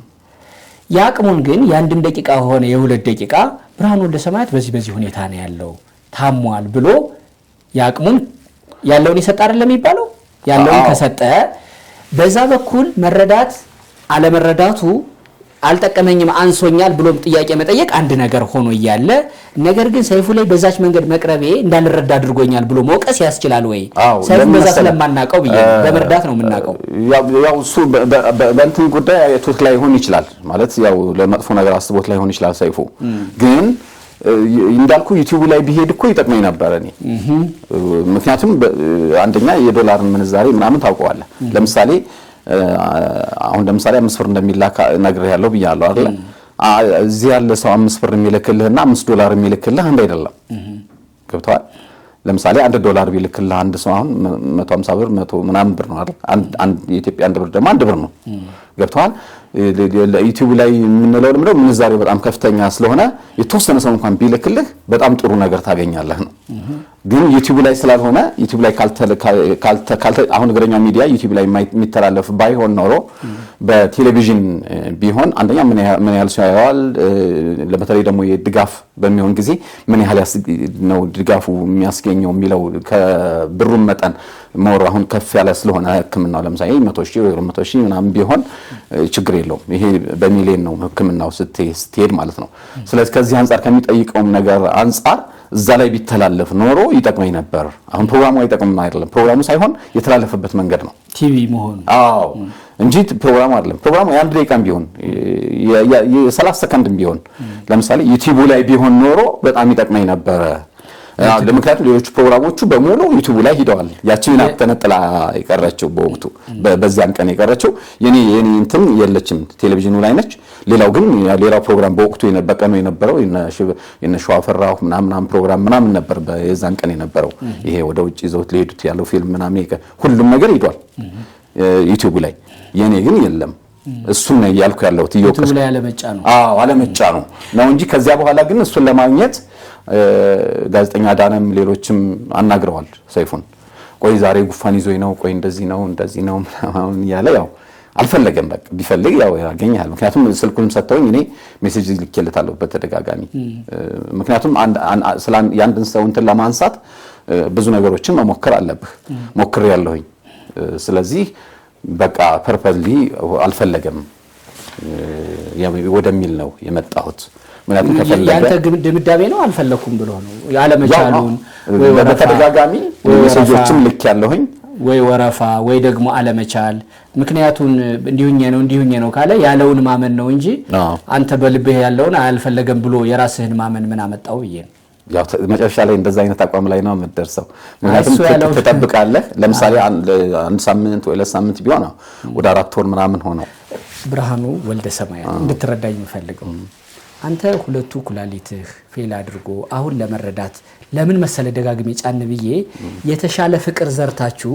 ያቅሙን ግን የአንድም ደቂቃ ሆነ የሁለት ደቂቃ ብርሃኑ ወልደሰማያት በዚህ ሁኔታ ነው ያለው ታሟል ብሎ ያቅሙን ያለውን ይሰጥ አይደለም የሚባለው። ያለውን ከሰጠ በዛ በኩል መረዳት አለመረዳቱ አልጠቀመኝም አንሶኛል ብሎም ጥያቄ መጠየቅ አንድ ነገር ሆኖ እያለ ነገር ግን ሰይፉ ላይ በዛች መንገድ መቅረቤ እንዳልረዳ አድርጎኛል ብሎ መውቀስ ያስችላል ወይ? ሰይፉ በዛ ስለማናቀው ብዬ በመርዳት ነው የምናቀው። ያው እሱ በእንትን ጉዳይ አይቶት ላይ ሆን ይችላል ማለት ያው ለመጥፎ ነገር አስቦት ላይ ሆን ይችላል ሰይፉ። ግን እንዳልኩ ዩቲዩብ ላይ ቢሄድ እኮ ይጠቅመኝ ነበር እኔ። ምክንያቱም አንደኛ የዶላር ምንዛሬ ምናምን ታውቀዋለህ። ለምሳሌ አሁን ለምሳሌ 5 ብር እንደሚላክ ነግሬሃለሁ ብያለሁ አይደል? እዚህ ያለ ሰው 5 ብር የሚልክልህና $5 የሚልክልህ አንድ አይደለም። ገብቶሃል? ለምሳሌ $1 ቢልክልህ አንድ ሰው አሁን 150 ብር 100 ምናምን ብር ነው አይደል? አንድ የኢትዮጵያ 1 ብር ደግሞ 1 ብር ነው። ገብቶሃል? ለዩቲዩብ ላይ የምንለው ለምንድነው ምንዛሬው በጣም ከፍተኛ ስለሆነ የተወሰነ ሰው እንኳን ቢልክልህ በጣም ጥሩ ነገር ታገኛለህ ነው። ግን ዩቲዩብ ላይ ስላልሆነ ዩቲዩብ ላይ አሁን እግረኛ ሚዲያ ዩቲዩብ ላይ የሚተላለፍ ባይሆን ኖሮ በቴሌቪዥን ቢሆን አንደኛ ምን ያህል ሰው ያያዋል፣ ለበተለይ ደግሞ የድጋፍ በሚሆን ጊዜ ምን ያህል ነው ድጋፉ የሚያስገኘው የሚለው ከብሩም መጠን ሞር አሁን ከፍ ያለ ስለሆነ ሕክምናው ለምሳሌ 100,000 ወይ 200,000 ምናምን ቢሆን ችግር የለውም። ይሄ በሚሊዮን ነው ሕክምናው ስትሄድ ማለት ነው። ስለዚህ ከዚህ አንፃር ከሚጠይቀውም ነገር አንፃር እዛ ላይ ቢተላለፍ ኖሮ ይጠቅመኝ ነበር። አሁን ፕሮግራሙ አይጠቅምም አይደለም፣ ፕሮግራሙ ሳይሆን የተላለፈበት መንገድ ነው ቲቪ መሆኑ። አዎ እንጂ ፕሮግራሙ አይደለም። ፕሮግራሙ የ1 ደቂቃም ቢሆን የ30 ሰከንድም ቢሆን ለምሳሌ ዩቲዩብ ላይ ቢሆን ኖሮ በጣም ይጠቅመኝ ነበር። ለምክንያቱም ሌሎች ፕሮግራሞቹ በሙሉ ዩቲዩብ ላይ ሂደዋል። ያቺን ተነጥላ የቀረችው በወቅቱ በዚያን ቀን የቀረችው የኔ እንትን የለችም ቴሌቪዥኑ ላይ ነች። ሌላው ግን ሌላው ፕሮግራም በወቅቱ በቀኑ የነበረው የነ ሸዋፈራሁ ምናምን ፕሮግራም ምናምን ነበር በዛን ቀን የነበረው። ይሄ ወደ ውጭ ይዘውት ሊሄዱት ያለው ፊልም ምናምን ሁሉም ነገር ሂዷል ዩቲዩብ ላይ። የኔ ግን የለም። እሱን ነው ያልኩ ያለሁት ዩቲዩብ ላይ አለመጫ ነው። አለመጫ ነው እንጂ ከዚያ በኋላ ግን እሱን ለማግኘት ጋዜጠኛ ዳነም ሌሎችም አናግረዋል ሰይፉን። ቆይ ዛሬ ጉፋን ይዞኝ ነው፣ ቆይ እንደዚህ ነው ምናምን ያለ ያው አልፈለገም። በቃ ቢፈልግ ያው ያገኛል። ምክንያቱም ስልኩንም ሰጥተውኝ እኔ ሜሴጅ ልኬለታለሁ በተደጋጋሚ። ምክንያቱም ያንድን ሰው እንትን ለማንሳት ብዙ ነገሮችን መሞከር አለብህ። ሞክሬያለሁኝ። ስለዚህ በቃ ፐርፐዝሊ አልፈለገም ወደሚል ነው የመጣሁት። ምክንያቱም ከፈለገ ያንተ ድምዳሜ ነው አልፈለኩም ብሎ ነው ያለመቻሉን ወይ በተደጋጋሚ ሜሴጆችን ልኬያለሁኝ ወይ ወረፋ ወይ ደግሞ አለመቻል ምክንያቱን እንዲሁኝ ነው ካለ ያለውን ማመን ነው እንጂ አንተ በልብህ ያለውን አልፈለገም ብሎ የራስህን ማመን ምን አመጣው ይሄ ያው መጨረሻ ላይ እንደዛ አይነት አቋም ላይ ነው የምትደርሰው። ምክንያቱም ተጠብቃለህ። ለምሳሌ አንድ ሳምንት ወይ ለሳምንት ቢሆን ወደ 4 ወር ምናምን ሆነው ብርሃኑ ወልደ ሰማያት እንድትረዳኝ የምፈልገው አንተ ሁለቱ ኩላሊትህ ፌል አድርጎ አሁን ለመረዳት ለምን መሰለ ደጋግሜ ጫን ብዬ የተሻለ ፍቅር ዘርታችሁ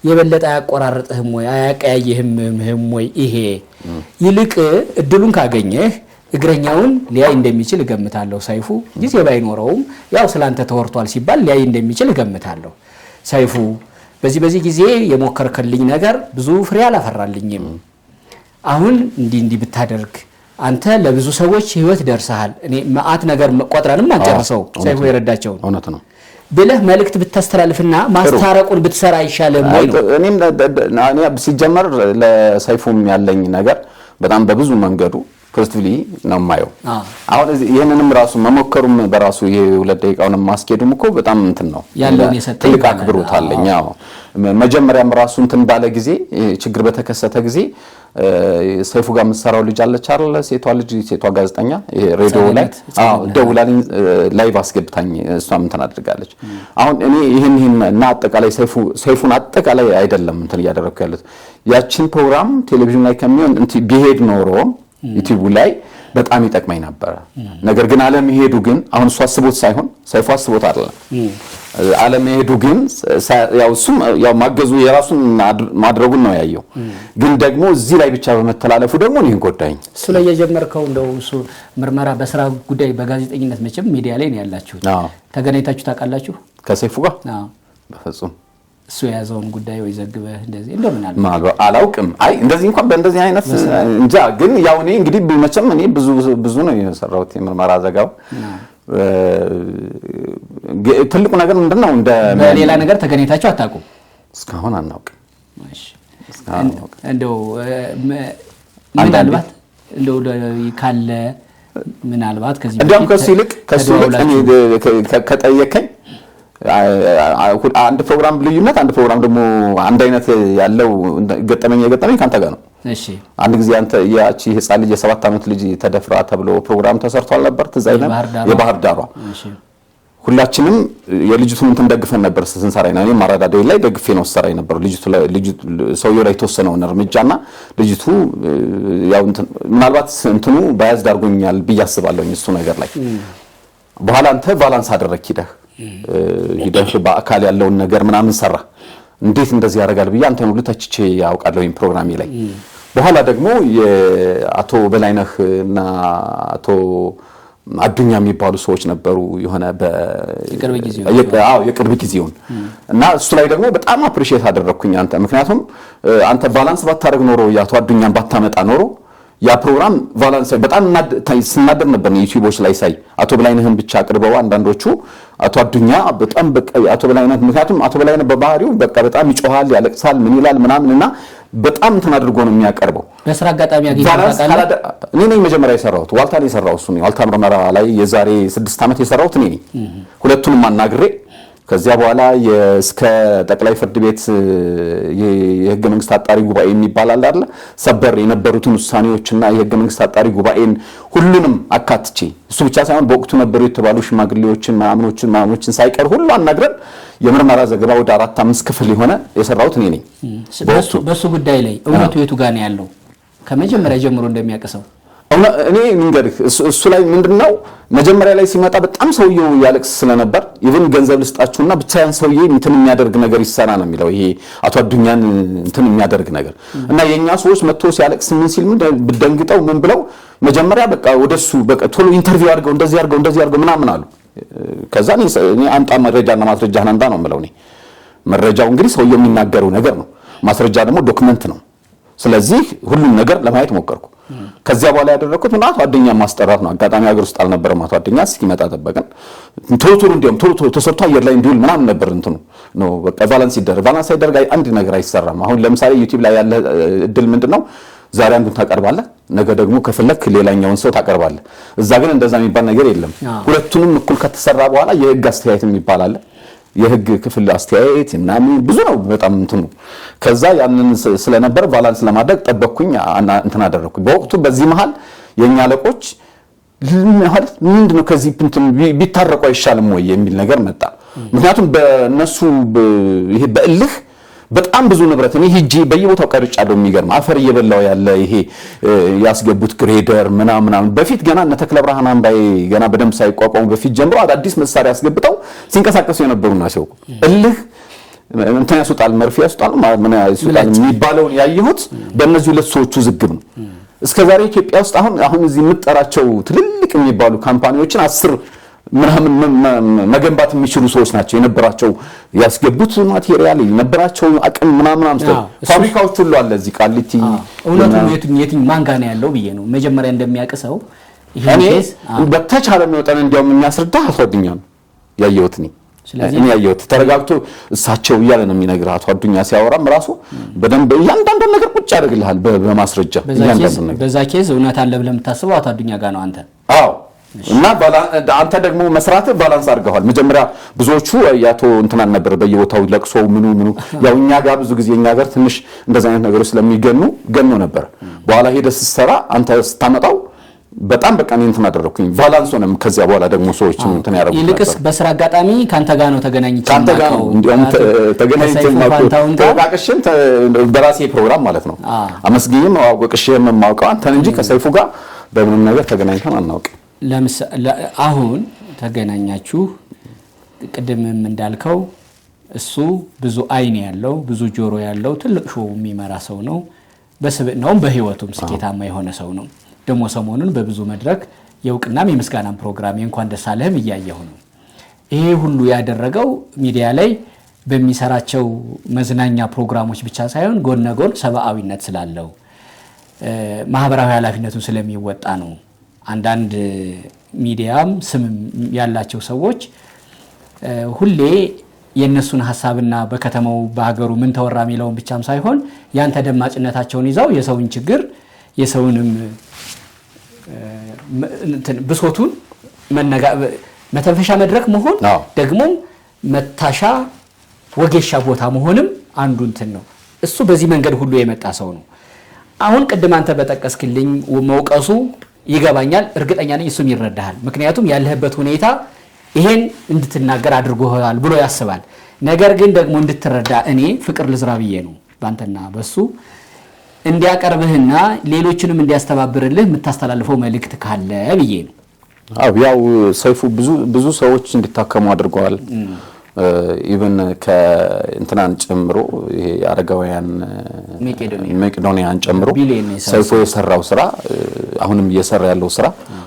የበለጠ ያቆራረጥህም ወይ አያቀያየህም ወይ ይሄ ይልቅ እድሉን ካገኘህ እግረኛውን ሊያይ እንደሚችል እገምታለሁ። ሰይፉ ጊዜ ባይኖረውም ያው ስላንተ ተወርቷል ሲባል ሊያይ እንደሚችል እገምታለሁ። ሰይፉ በዚህ ጊዜ የሞከርከልኝ ነገር ብዙ ፍሬ አላፈራልኝም። አሁን እንዲህ ብታደርግ አንተ ለብዙ ሰዎች ህይወት ደርሰሃል። እኔ ማአት ነገር ቆጥረንም አንጨርሰው ሰይፉ የረዳቸው እውነት ነው ብለህ መልእክት ብታስተላልፍና ማስታረቁን ብትሰራ አይሻልም ወይ ነው? እኔ ሲጀመር ለሰይፉም ያለኝ ነገር በጣም በብዙ መንገዱ ፖዚቲቭሊ ነው የማየው። አሁን ይሄንንም ራሱ መሞከሩም በራሱ ይሄ 2 ደቂቃውንም ማስኬዱም እኮ በጣም እንትን ነው ያለውን የሰጠኝ ትልቅ አክብሮት አለኝ። መጀመሪያም ራሱ እንትን ባለ ጊዜ ችግር በተከሰተ ጊዜ ሰይፉ ጋር የምትሰራው ልጅ አለች አይደል? ሴቷ ጋዜጠኛ ሬዲዮ ላይ ደውላልኝ ላይቭ አስገብታኝ እሷም እንትን አድርጋለች። አሁን እኔ ይሄን እና አጠቃላይ ሰይፉን አጠቃላይ አይደለም እንትን እያደረኩ ያለሁት ያችን ፕሮግራም ቴሌቪዥን ላይ ከሚሆን እንትን ቢሄድ ኖሮ ዩቲዩብ ላይ በጣም ይጠቅመኝ ነበር። ነገር ግን አለመሄዱ ግን አሁን እሱ አስቦት ሳይሆን ሰይፉ አስቦት አይደለም። አለመሄዱ ግን ያው እሱም ያው ማገዙ የራሱን ማድረጉን ነው ያየው። ግን ደግሞ እዚህ ላይ ብቻ በመተላለፉ ደግሞ እኔን ጎዳኝ። እሱ ላይ የጀመርከው እንደው እሱ ምርመራ በስራ ጉዳይ በጋዜጠኝነት መቼም ሚዲያ ላይ ነው ያላችሁት። ተገናኝታችሁ ታውቃላችሁ ከሰይፉ ጋር? በፍጹም እሱ የያዘውን ጉዳይ ወይ ዘግበህ እንደዚህ እንደምን አላውቅም። አይ እንደዚህ እንኳን በእንደዚህ አይነት እንጃ። ግን ያው እኔ እንግዲህ መቼም እኔ ብዙ ነው የሰራሁት የምርመራ ዘገባ። ትልቁ ነገር ምንድነው በሌላ ነገር ተገናኝታችሁ አታውቁም? እስካሁን አናውቅም። እሺ እንደው ምናልባት እንደው ካለ ምናልባት ከዚህ እንደውም ከሱ ይልቅ እኔ ከጠየቀኝ አንድ ፕሮግራም ልዩነት አንድ ፕሮግራም ደግሞ አንድ አይነት ያለው ገጠመኝ ካንተ ጋር ነው። እሺ አንድ ጊዜ አንተ ያቺ ህፃን ልጅ የ7 ዓመት ልጅ ተደፍራ ተብሎ ፕሮግራም ተሰርቷል ነበር ትዛይና የባህር ዳሯ። ሁላችንም የልጅቱን እንትን ደግፈን ነበር ስንሰራ ነው። እኔ ማራዳዴ ላይ ደግፌ ነው ሰራ ነበር። ልጅቱ ሰውየው ላይ ተወሰነውን እርምጃና ልጅቱ ያው እንትን ምናልባት እንትኑ ባያዝ ዳርጎኛል ብያስባለሁ እሱ ነገር ላይ በኋላ አንተ ቫላንስ አደረክ ሂደህ በአካል ያለውን ነገር ምናምን ሰራ። እንዴት እንደዚህ ያደርጋል ብዬ አንተን ሁሉ ተችቼ ያውቃለሁ ፕሮግራሜ ላይ። በኋላ ደግሞ የአቶ በላይነህ እና አቶ አዱኛ የሚባሉ ሰዎች ነበሩ የሆነ የቅርብ ጊዜውን እና እሱ ላይ ደግሞ በጣም አፕሪሺየት አደረኩኝ አንተ። ምክንያቱም አንተ ባላንስ ባታረግ ኖሮ ያቶ አዱኛን ባታመጣ ኖሮ ያ ፕሮግራም ቫላንስ በጣም ስናደር ነበር ዩቲዩቦች ላይ ሳይ። አቶ በላይነህን ብቻ አቅርበው አንዳንዶቹ አቶ አዱኛ በጣም በቃ አቶ በላይነህ ምክንያቱም አቶ በላይነህ በባህሪው በቃ በጣም ይጮሃል፣ ያለቅሳል፣ ምን ይላል ምናምን እና በጣም እንትን አድርጎ ነው የሚያቀርበው። በስራ አጋጣሚ ያገኛል። እኔ ነኝ መጀመሪያ የሰራሁት ዋልታ ላይ የሰራሁት እሱ ነው። ዋልታ ምርመራ ላይ የዛሬ 6 ዓመት የሰራሁት እኔ ነኝ። ሁለቱንም አናግሬ ከዚያ በኋላ እስከ ጠቅላይ ፍርድ ቤት የህገ መንግስት አጣሪ ጉባኤ የሚባል አለ አይደል? ሰበር የነበሩትን ውሳኔዎችና የህገ መንግስት አጣሪ ጉባኤን ሁሉንም አካትቼ እሱ ብቻ ሳይሆን በወቅቱ ነበሩ የተባሉ ሽማግሌዎችን ማምኖችን ሳይቀር ሁሉ አናግረን የምርመራ ዘገባ ወደ 4-5 ክፍል የሆነ የሰራሁት እኔ ነኝ። በሱ ጉዳይ ላይ እውነቱ የቱ ጋር ነው ያለው? ከመጀመሪያ ጀምሮ እንደሚያቀሰው እኔ እንግዲህ እሱ ላይ ምንድነው መጀመሪያ ላይ ሲመጣ በጣም ሰውየው ያለቅስ ስለነበር ኢቭን ገንዘብ ልስጣችሁና ብቻ ያን ሰውዬ እንትን የሚያደርግ ነገር ይሰራ ነው የሚለው ይሄ አቶ አዱኛን እንትን የሚያደርግ ነገር እና የኛ ሰዎች መጥቶ ሲያለቅስ ምን ሲል ምን ደንግጠው ምን ብለው መጀመሪያ በቃ ወደሱ በቃ ቶሎ ኢንተርቪው አድርገው እንደዚህ አድርገው ምናምን አሉ። ከዛ እኔ አምጣ መረጃና ማስረጃህን አምጣ ነው የምለው። እኔ መረጃው እንግዲህ ሰውየው የሚናገረው ነገር ነው፣ ማስረጃ ደግሞ ዶክመንት ነው። ስለዚህ ሁሉም ነገር ለማየት ሞከርኩ። ከዚያ በኋላ ያደረኩት አቶ አዱኛ ማስጠራት ነው። አጋጣሚ ሀገር ውስጥ አልነበረም አቶ አዱኛ እስኪመጣ ጠበቀን። ቶሎ ተሰርቶ አየር ላይ እንዲውል ምናምን ነበር እንትኑ ነው በቃ ቫላንስ ይደረግ አንድ ነገር አይሰራም። አሁን ለምሳሌ ዩቲዩብ ላይ ያለ እድል ምንድነው ዛሬ አንዱን ታቀርባለህ፣ ነገ ደግሞ ከፈለክ ሌላኛውን ሰው ታቀርባለህ። እዛ ግን እንደዛ የሚባል ነገር የለም። ሁለቱንም እኩል ከተሰራ በኋላ የህግ አስተያየት የሚባል አለ። የህግ ክፍል አስተያየት እና ብዙ ነው በጣም እንትኑ። ከዛ ያንን ስለነበር ባላንስ ለማድረግ ጠበቅኩኝ እንትን አደረኩኝ። በወቅቱ በዚህ መሃል የኛ አለቆች ምንድነው ከዚህ እንትን ቢታረቁ አይሻልም ወይ የሚል ነገር መጣ። ምክንያቱም በእነሱ ይሄ በእልህ በጣም ብዙ ንብረት እኔ ሂጂ በየቦታው ቀርጫለሁ። የሚገርም አፈር እየበላው ያለ ይሄ ያስገቡት ግሬደር ምናምን በፊት ገና እነ ተክለ ብርሃን አምባይ ገና በደንብ ሳይቋቋሙ በፊት ጀምሮ አዳዲስ መሳሪያ ያስገብተው ሲንቀሳቀሱ የነበሩና ሲው እልህ እንትን ያስወጣል መርፌ ያስወጣል ምን ያስወጣል የሚባለውን ያየሁት በእነዚህ ሁለት ሰዎቹ ዝግብ ነው። እስከዛሬ ኢትዮጵያ ውስጥ አሁን እዚህ የምጠራቸው ትልልቅ የሚባሉ ካምፓኒዎችን 10 ምናምን መገንባት የሚችሉ ሰዎች ናቸው የነበራቸው። ያስገቡት ማቴሪያል የነበራቸው አቅም ምናምን ፋብሪካዎች ሁሉ አለ እዚህ ቃሊቲ። እውነቱን የትኛው ማን ጋር ነው ያለው ብዬ ነው መጀመሪያ እንደሚያቀሰው እኔ በተቻለ መጠን እንዲያውም የሚያስረዳ አቶ አዱኛ ነው ያየሁት። እኔ ያየሁት ተረጋግቶ እሳቸው እያለ ነው የሚነግርህ። አቶ አዱኛ ሲያወራም ራሱ በደንብ እያንዳንዱ ነገር ቁጭ ያደርግልሃል በማስረጃ እያንዳንዱ ነገር። በዛ ኬዝ እውነት አለ ብለህ የምታስበው አቶ አዱኛ ጋር ነው አንተ? አዎ። እና አንተ ደግሞ መስራት ባላንስ አድርገዋል። መጀመሪያ ብዙዎቹ ያቶ እንትና ነበር በየቦታው ለቅሶ ምኑ ያው እኛ ጋር ብዙ ጊዜ እኛ ጋር ትንሽ እንደዛ አይነት ነገሮች ስለሚገኑ ነበር። በኋላ ሄደህ ስትሰራ አንተ ስታመጣው በጣም በቃ እንትን አደረኩኝ ባላንስ ሆነም። ከዚያ በኋላ ደግሞ ሰዎች እንትን ያደርጉ ይልቅስ በስራ አጋጣሚ ካንተ ጋር ነው ተገናኝቼ ካንተ ጋር ነው እንዲያውም ተገናኝቼ ተወቃቅሽን በራሴ ፕሮግራም ማለት ነው አመስግኝም አወቅሽም የማውቀው አንተን እንጂ ከሰይፉ ጋር በምንም ነገር ተገናኝተን አናውቅም። ለምሳሌ አሁን ተገናኛችሁ ቅድምም እንዳልከው እሱ ብዙ አይን ያለው ብዙ ጆሮ ያለው ትልቅ ሾው የሚመራ ሰው ነው። በስብዕናውም በህይወቱም ስኬታማ የሆነ ሰው ነው። ደግሞ ሰሞኑን በብዙ መድረክ የውቅናም የምስጋናም ፕሮግራም እንኳን ደስ አለህም እያየሁ ነው። ይሄ ሁሉ ያደረገው ሚዲያ ላይ በሚሰራቸው መዝናኛ ፕሮግራሞች ብቻ ሳይሆን ጎን ለጎን ሰብአዊነት ስላለው ማህበራዊ ኃላፊነቱን ስለሚወጣ ነው። አንዳንድ ሚዲያም ስም ያላቸው ሰዎች ሁሌ የነሱን ሐሳብና በከተማው በሀገሩ ምን ተወራ የሚለውን ብቻም ሳይሆን ያን ተደማጭነታቸውን ይዘው የሰውን ችግር የሰውንም ብሶቱን መተንፈሻ መድረክ መሆን ደግሞ መታሻ ወጌሻ ቦታ መሆንም አንዱ እንትን ነው። እሱ በዚህ መንገድ ሁሉ የመጣ ሰው ነው። አሁን ቅድም አንተ በጠቀስክልኝ መውቀሱ ይገባኛል፣ እርግጠኛ ነኝ እሱም ይረዳሃል። ምክንያቱም ያለህበት ሁኔታ ይሄን እንድትናገር አድርጎሃል ብሎ ያስባል። ነገር ግን ደግሞ እንድትረዳ እኔ ፍቅር ልዝራ ብዬ ነው ባንተና በሱ እንዲያቀርብህና ሌሎችንም እንዲያስተባብርልህ የምታስተላልፈው መልእክት ካለ ብዬ ነው። ያው ሰይፉ ብዙ ሰዎች እንዲታከሙ አድርገዋል። ኢቭን ከእንትናን ጨምሮ ይሄ አረጋውያን መቄዶንያን ጨምሮ ሰይፉ የሰራው ስራ አሁንም እየሰራ ያለው ስራ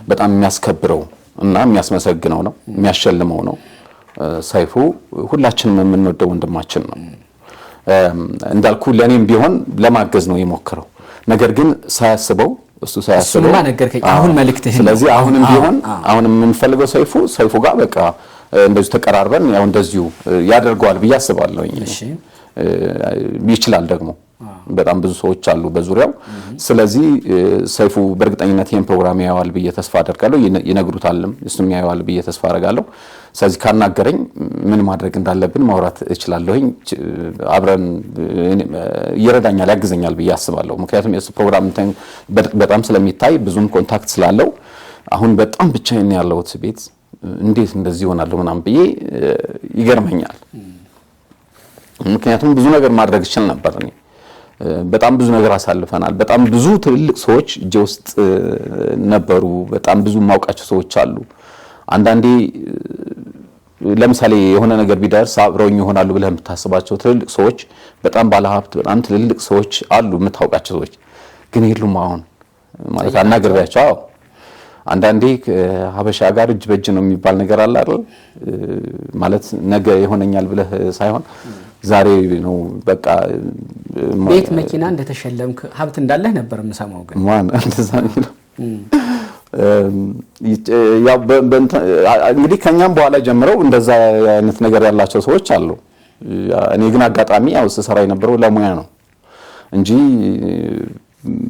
በጣም የሚያስከብረው እና የሚያስመሰግነው ነው፣ የሚያሸልመው ነው። ሰይፉ ሁላችንም የምንወደው ወንድማችን ነው። እንዳልኩ ለኔም ቢሆን ለማገዝ ነው የሞከረው። ነገር ግን ሳያስበው እሱ ሳያስበው አሁን መልእክትህ ስለዚህ አሁንም ቢሆን አሁንም የምንፈልገው ሰይፉ ጋር በቃ እንደዚህ ተቀራርበን ያው እንደዚሁ ያደርገዋል ብዬ አስባለሁ። ይችላል ደግሞ በጣም ብዙ ሰዎች አሉ በዙሪያው። ስለዚህ ሰይፉ በእርግጠኝነት ይሄን ፕሮግራም ያያዋል ብዬ ተስፋ አደርጋለሁ። ይነግሩታልም እሱም ያያዋል ብዬ ተስፋ አደርጋለሁ። ስለዚህ ካናገረኝ ምን ማድረግ እንዳለብን ማውራት እችላለሁኝ አብረን ይረዳኛል ያግዘኛል ብዬ አስባለሁ ምክንያቱም የሱ ፕሮግራም በጣም ስለሚታይ ብዙም ኮንታክት ስላለው አሁን በጣም ብቻዬን ያለሁት ቤት እንዴት እንደዚህ ይሆናል ምናምን ብዬ ይገርመኛል ምክንያቱም ብዙ ነገር ማድረግ ይችላል ነበር እኔ በጣም ብዙ ነገር አሳልፈናል በጣም ብዙ ትልልቅ ሰዎች እጄ ውስጥ ነበሩ በጣም ብዙ ማውቃቸው ሰዎች አሉ አንዳንዴ ለምሳሌ የሆነ ነገር ቢደርስ አብረውኝ ይሆናሉ ብለህ የምታስባቸው ትልልቅ ሰዎች በጣም ባለሀብት በጣም ትልልቅ ሰዎች አሉ የምታውቃቸው ሰዎች ግን የሉም አሁን ማለት አናገርባቸው አንዳንዴ ሀበሻ ጋር እጅ በእጅ ነው የሚባል ነገር አለ አይደል ማለት ነገ ይሆነኛል ብለህ ሳይሆን ዛሬ ነው በቃ ቤት መኪና እንደተሸለምክ ሀብት እንዳለህ ነበር የምሰማው ግን ማን እንደዛ ነው ያው እንግዲህ ከኛም በኋላ ጀምረው እንደዛ አይነት ነገር ያላቸው ሰዎች አሉ እኔ ግን አጋጣሚ ያው ስሰራ የነበረው ለሙያ ነው እንጂ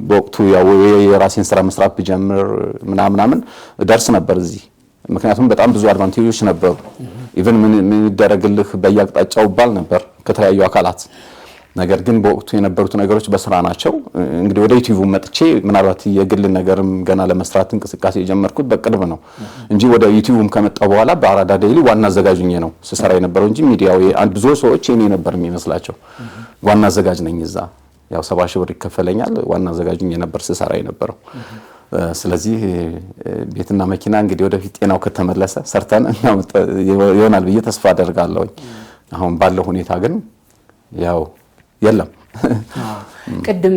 በወቅቱ ያው የራሴን ስራ መስራት ቢጀምር ምናምን ደርስ ነበር እዚህ ምክንያቱም በጣም ብዙ አድቫንቴጆች ነበሩ ኢቭን ምን ይደረግልህ በየአቅጣጫው ባል ነበር ከተለያዩ አካላት ነገር ግን በወቅቱ የነበሩት ነገሮች በስራ ናቸው እንግዲህ ወደ ዩቲዩብ መጥቼ ምናልባት የግል ነገርም ገና ለመስራት እንቅስቃሴ የጀመርኩት በቅርብ ነው እንጂ ወደ ዩቲዩብም ከመጣው በኋላ በአራዳ ዴይሊ ዋና አዘጋጅኝ ነው ስሰራ የነበረው እንጂ ሚዲያው ብዙ ሰዎች እኔ ነበር የሚመስላቸው ዋና አዘጋጅ ነኝ እዛ ያው 70 ሺህ ብር ይከፈለኛል ዋና አዘጋጅኝ ነበር ስሰራ የነበረው ስለዚህ ቤትና መኪና እንግዲህ ወደፊት ጤናው ከተመለሰ ሰርተን ይሆናል ብዬ ተስፋ አደርጋለሁ አሁን ባለው ሁኔታ ግን ያው የለም ቀደም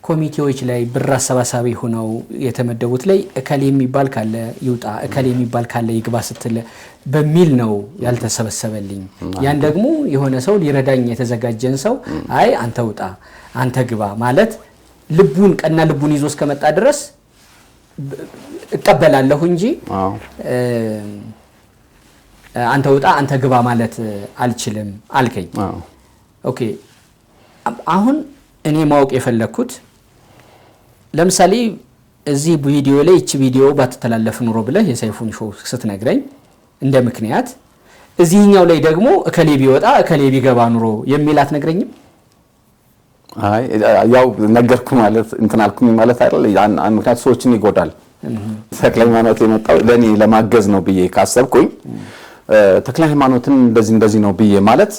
ኮሚቴዎች ላይ ብር አሰባሳቢ ሆነው የተመደቡት ላይ እከሌ የሚባል ካለ ይውጣ እከሌ የሚባል ካለ ይግባ ስትል በሚል ነው ያልተሰበሰበልኝ ያን ደግሞ የሆነ ሰው ሊረዳኝ የተዘጋጀን ሰው አይ አንተ ውጣ አንተ ግባ ማለት ልቡን ቀና ልቡን ይዞ እስከመጣ ድረስ እቀበላለሁ እንጂ አንተ ውጣ አንተ ግባ ማለት አልችልም አልከኝ ኦኬ አሁን እኔ ማወቅ የፈለኩት ለምሳሌ እዚህ ቪዲዮ ላይ እቺ ቪዲዮ ባትተላለፍ ኑሮ ብለህ የሰይፉን ሾው ስትነግረኝ እንደ ምክንያት እዚህኛው ላይ ደግሞ እከሌ ቢወጣ እከሌ ቢገባ ኑሮ የሚላት ነግረኝም አይ ያው ነገርኩ ማለት እንትን አልኩኝ ማለት አይደል ምክንያት ሰዎችን ይጎዳል ተክለ ሃይማኖት የመጣው ለኔ ለማገዝ ነው ብዬ ካሰብኩኝ ተክለ ሃይማኖትን እንደዚህ ነው ብዬ ማለት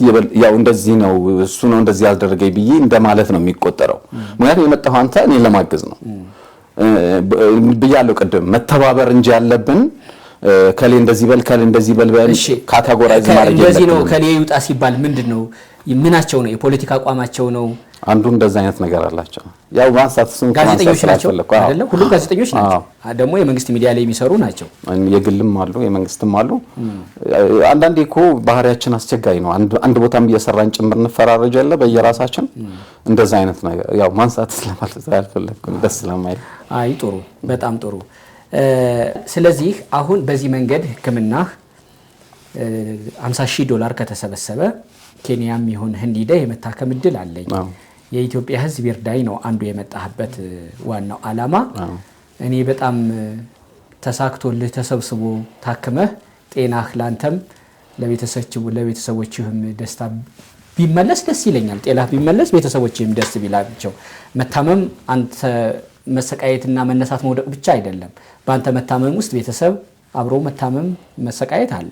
ያው እንደዚህ ነው እሱ ነው እንደዚህ ያልደረገኝ ብዬ እንደማለት ነው የሚቆጠረው ምክንያቱም የመጣው አንተ እኔ ለማገዝ ነው ብያለሁ ቀደም መተባበር እንጂ ያለብን ከሌ እንደዚህ በል ከሌ እንደዚህ በል ካታጎራይዝ ማድረግ እንደዚህ ነው ከሌ ይውጣ ሲባል ምንድነው ምናቸው ነው የፖለቲካ አቋማቸው ነው አንዱ እንደዛ አይነት ነገር አላቸው ያው ማንሳትስን ጋዜጠኞች ናቸው አይደለም ሁሉም ጋዜጠኞች ናቸው ደግሞ የመንግስት ሚዲያ ላይ የሚሰሩ ናቸው የግልም አሉ የመንግስትም አሉ አንዳንዴ እኮ ባህሪያችን አስቸጋሪ ነው አንድ ቦታም እየሰራን ጭምር እንፈራረጅ ያለ በየራሳችን እንደዛ አይነት ነገር ያው ማንሳትስ ለማለት አልፈለኩም ደስ ስለማይል አይ ጥሩ በጣም ጥሩ ስለዚህ አሁን በዚህ መንገድ ህክምና $50,000 ከተሰበሰበ ኬንያም ይሁን ህንድ ሄደ የመታከም እድል አለኝ የኢትዮጵያ ህዝብ ይርዳይ ነው አንዱ የመጣህበት ዋናው ዓላማ እኔ በጣም ተሳክቶልህ ተሰብስቦ ታከመህ ጤናህ ላንተም ለቤተሰቦችህም ደስታ ቢመለስ ደስ ይለኛል ጤናህ ቢመለስ ቤተሰቦችህም ደስ ቢላቸው መታመም አንተ መሰቃየትና መነሳት መውደቅ ብቻ አይደለም በአንተ መታመም ውስጥ ቤተሰብ አብሮ መታመም መሰቃየት አለ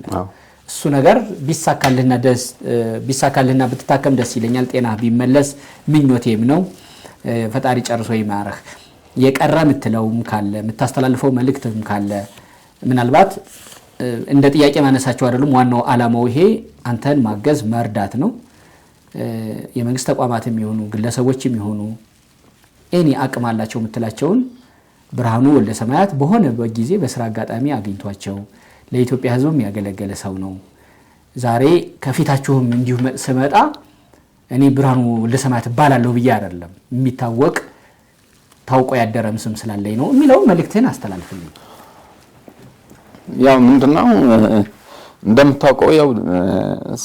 እሱ ነገር ቢሳካልህና ብትታከም ደስ ይለኛል ጤናህ ቢመለስ ምኞቴም ነው ፈጣሪ ጨርሶ ይማረህ የቀረ ምትለውም ካለ ምታስተላልፈው መልእክትም ካለ ምናልባት እንደ ጥያቄ ማነሳቸው አይደለም ዋናው ዓላማው ይሄ አንተን ማገዝ መርዳት ነው የመንግስት ተቋማትም ይሁኑ ግለሰቦችም ይሁኑ እኔ አቅም አላቸው ምትላቸውን ብርሃኑ ወልደሰማያት በሆነ በጊዜ በስራ አጋጣሚ አግኝቷቸው ለኢትዮጵያ ህዝብም ያገለገለ ሰው ነው ዛሬ ከፊታችሁም እንዲሁ ስመጣ እኔ ብርሃኑ ወልደሰማያት ባላለው ብዬ አይደለም የሚታወቅ ታውቆ ያደረም ስም ስላለኝ ነው የሚለው መልእክትን አስተላልፍልኝ ያው ምንድነው እንደምታውቀው ያው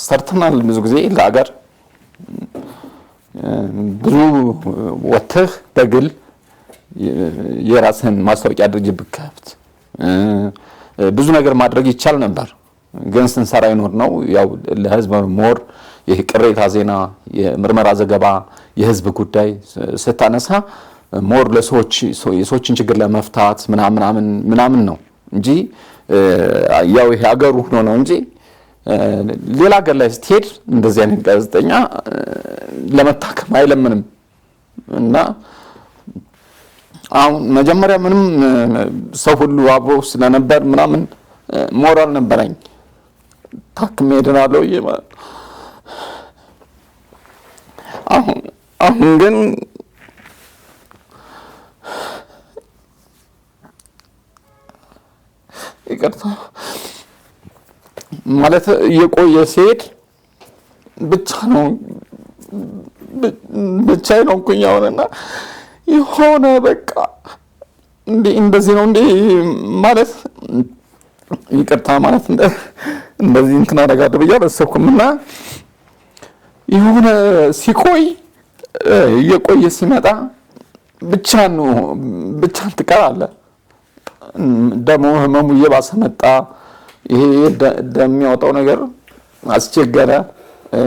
ሰርተናል ብዙ ጊዜ ለሀገር ብዙ ወጥተህ በግል የራስህን ማስታወቂያ ድርጅት ብከፍት ብዙ ነገር ማድረግ ይቻል ነበር ግን ስንሰራ ይኖር ነው ያው ለህዝብ ሞር ይሄ ቅሬታ ዜና የምርመራ ዘገባ የህዝብ ጉዳይ ስታነሳ ሞር ለሰዎች የሰዎችን ችግር ለመፍታት ምናምን ነው እንጂ ያው ይሄ ሀገሩ ሆኖ ነው እንጂ ሌላ ሀገር ላይ ስትሄድ እንደዚህ አይነት ጋዜጠኛ ለመታከም አይለምንም እና አሁን መጀመሪያ ምንም ሰው ሁሉ አብሮ ስለነበር ምናምን ሞራል ነበረኝ ታክሜ እድናለሁ ማለት አሁን ግን ይቅርታ ማለት የቆየ ሲሄድ ብቻዬን ሆንኩኝ አሁንና የሆነ በቃ እንደዚህ ነው እንዴ ማለት ይቅርታ ማለት እንደዚህ እንትና ነገር ብዬ አላሰብኩምና የሆነ ሲቆይ የቆየ ሲመጣ ብቻን ትቀራለህ ደሞ ህመሙ እየባሰ መጣ ይሄ እንደሚያወጣው ነገር አስቸገረ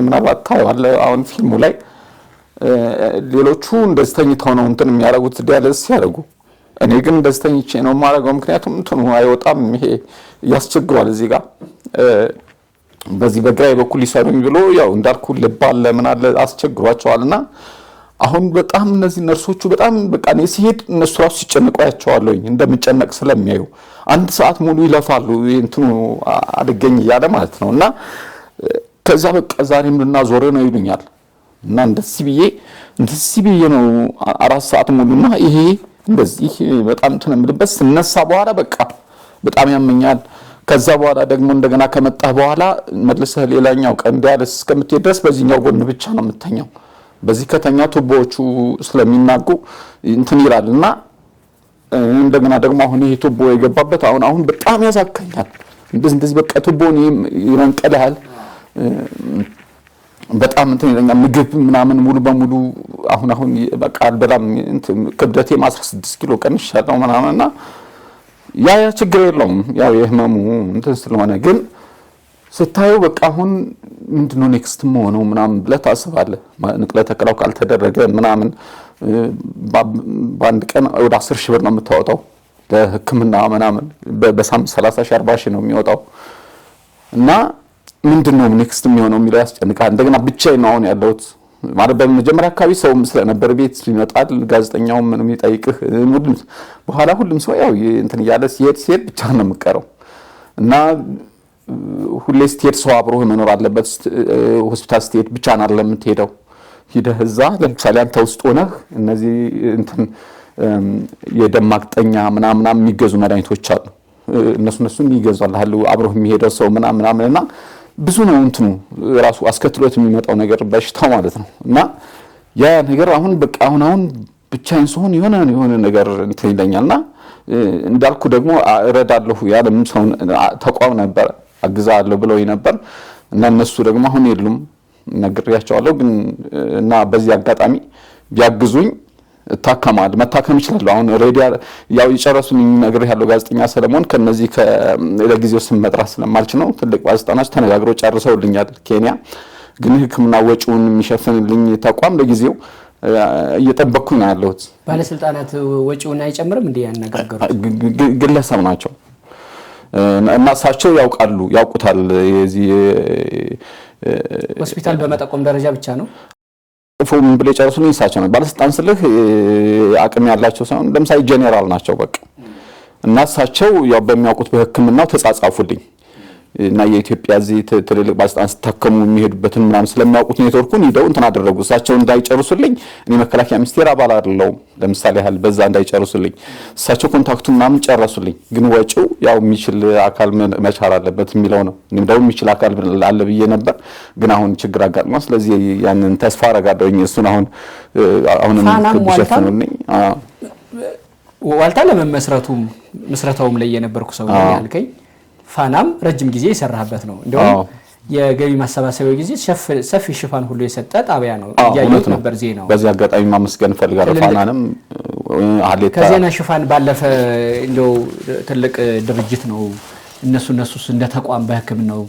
ምናልባት ታየዋለህ አሁን ፊልሙ ላይ ሌሎቹ እንደዚህ ተኝተው ነው እንትን የሚያደርጉት ዲያሊሲስ ሲያደርጉ እኔ ግን እንደዚህ ተኝቼ ነው የማደርገው ምክንያቱም እንትኑ አይወጣም ይሄ ያስቸግሯል እዚህ ጋር በዚህ በግራይ በኩል ይሰሩኝ ብሎ ያው እንዳልኩ ልብ አለ ምን አለ አስቸግሯቸዋልና አሁን በጣም እነዚህ ነርሶቹ በጣም በቃ እኔ ሲሄድ እነሱ ራሱ ሲጨነቁ ያያቸዋለሁኝ እንደምጨነቅ ስለሚያዩ አንድ ሰዓት ሙሉ ይለፋሉ እንትኑ አድገኝ እያለ ማለት ነውና ከዛ በቃ ዛሬም ልናዞር ነው ይሉኛል እና እንደዚህ ብዬ ነው 4 ሰዓት ሙሉና ይሄ እንደዚህ በጣም ተነምልበት ስነሳ በኋላ በቃ በጣም ያመኛል ከዛ በኋላ ደግሞ እንደገና ከመጣ በኋላ መልሰህ ሌላኛው ቀን ዲያሊሲስ እስከምትሄድ ድረስ በዚህኛው ጎን ብቻ ነው የምተኛው በዚህ ከተኛ ቱቦዎቹ ስለሚናጉ እንትን ይላልና እንደገና ደግሞ አሁን ይሄ ቱቦ የገባበት አሁን በጣም ያሳከኛል እንደዚህ በቃ ቱቦን ይረንቀልሃል በጣም እንትን ይለኛል ምግብ ምናምን ሙሉ በሙሉ አሁን በቃ አልበላም ክብደቴ 16 ኪሎ ቀንሻለሁ ምናምንና ያ ችግር የለውም ያው የህመሙ እንትን ስለሆነ ግን ስታዩ በቃ አሁን ምንድነው ኔክስት ሆነው ምናምን ብለህ ታስባለህ ንቅለ ተከላው ካልተደረገ ምናምን በአንድ ቀን ወደ 10 ሺህ ብር ነው የምታወጣው ለህክምና ምናምን በሳምንት 30 ሺህ 40 ሺህ ነው የሚወጣው እና ምንድነው ኔክስት የሚሆነው የሚለው ያስጨንቃል እንደገና ብቻዬን ነው አሁን ያለሁት ማለት በመጀመሪያ አካባቢ ሰው ስለነበር ቤት ይመጣል ጋዜጠኛው ምንም ይጠይቅህ በኋላ ሁሉም ሰው ያው እንትን ያለ ሲሄድ ብቻ ነው የምቀረው እና ሁሌ ስትሄድ ሰው አብሮ መኖር አለበት ሆስፒታል ስትሄድ ብቻ አይደለም የምትሄደው ሂደህ እዛ ለምሳሌ አንተ ውስጥ ሆነህ እነዚህ እንትን የደም ማቅጠኛ ምናምን የሚገዙ መድኃኒቶች አሉ እነሱን ይገዛል አብሮ የሚሄደው ሰው ምናምንና ብዙ ነው እንትኑ ራሱ አስከትሎት የሚመጣው ነገር በሽታው ማለት ነው እና ያ ነገር አሁን በቃ አሁን ብቻዬን ስሆን የሆነ ነገር እንትን ይለኛልና እንዳልኩ ደግሞ እረዳለሁ ያለም ሰው ተቋም ነበር አግዛለሁ ብለው ነበር እና እነሱ ደግሞ አሁን የሉም ነግሬያቸዋለሁ ግን እና በዚህ አጋጣሚ ቢያግዙኝ መታከም ይችላል አሁን ሬዲ ያው ይጨረሱኝ ነገር ያለው ጋዜጠኛ ሰለሞን ከነዚህ ለጊዜው ስም መጥራት ስለማልች ነው ትልቅ ባለስልጣናት ተነጋግረው ጨርሰውልኛል ኬንያ ግን ህክምና ወጪውን የሚሸፍንልኝ ተቋም ለጊዜው እየጠበቅኩኝ ነው ያለሁት ባለስልጣናት ወጪውን አይጨምርም እንዴ ያነጋገሩት ግለሰብ ናቸው እና እሳቸው ያውቁታል የዚህ ሆስፒታል በመጠቆም ደረጃ ብቻ ነው ፎም ብለ ጨርሱልኝ እሳቸው ነው ባለስልጣን ስለህ አቅም ያላቸው ሳይሆን ለምሳሌ ጄኔራል ናቸው በቃ እና እሳቸው ያው በሚያውቁት በህክምናው ተጻጻፉልኝ እና የኢትዮጵያ እዚህ ትልልቅ ባለስልጣን ተከሙ የሚሄዱበትን ምናምን ስለሚያውቁት ኔትወርኩን ሄደው እንትን አደረጉ እሳቸው እንዳይጨርሱልኝ እኔ መከላከያ ሚኒስቴር አባል አይደለሁም ለምሳሌ ያህል በዛ እንዳይጨርሱልኝ እሳቸው ኮንታክቱን ምናምን ጨረሱልኝ ግን ወጪው ያው የሚችል አካል መቻል አለበት የሚለው ነው እኔም ደግሞ የሚችል አካል አለ ብዬ ነበር ግን አሁን ችግር አጋጥሟል ስለዚህ ያንን ተስፋ አረጋለሁኝ እሱን አሁንም ከብሸፈኑልኝ ዋልታ ለመመስረቱም ላይ የነበርኩ ሰው ያልከኝ ፋናም ረጅም ጊዜ የሰራህበት ነው እንደውም የገቢ ማሰባሰቢያው ጊዜ ሰፊ ሽፋን ሁሉ የሰጠ ጣቢያ ነው ያየሁት ነበር ዜናው በዚህ አጋጣሚ ማመስገን ፈልጋለሁ ፋናንም ከዜና ሽፋን ባለፈ እንደው ትልቅ ድርጅት ነው እነሱስ እንደ ተቋም በሕክምናው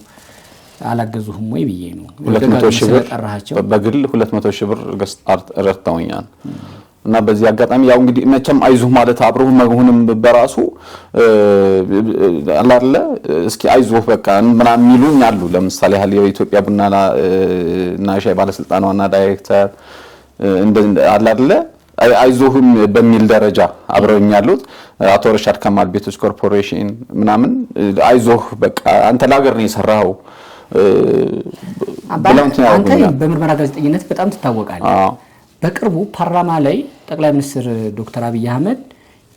አላገዙህም ወይ ብዬ ነው። 200 ሺህ ብር በግል 200 ሺህ ብር ረድተውኛል። እና በዚህ አጋጣሚ ያው እንግዲህ መቼም አይዞህ ማለት አብሮህ መሆንም በራሱ አላለ እስኪ አይዞህ በቃ ምናምን የሚሉኝ አሉ። ለምሳሌ ያህል የኢትዮጵያ ቡናና ሻይ ባለስልጣን ዋና ዳይሬክተር አላለ አይዞህም በሚል ደረጃ አብረውኝ ያሉት አቶ ረሻድ ከማል ቤቶች ኮርፖሬሽን ምናምን አይዞህ በቃ አንተ ለሀገር ነው የሰራው አንተ በምርመራ ጋዜጠኝነት በጣም ትታወቃለህ። በቅርቡ ፓርላማ ላይ ጠቅላይ ሚኒስትር ዶክተር አብይ አህመድ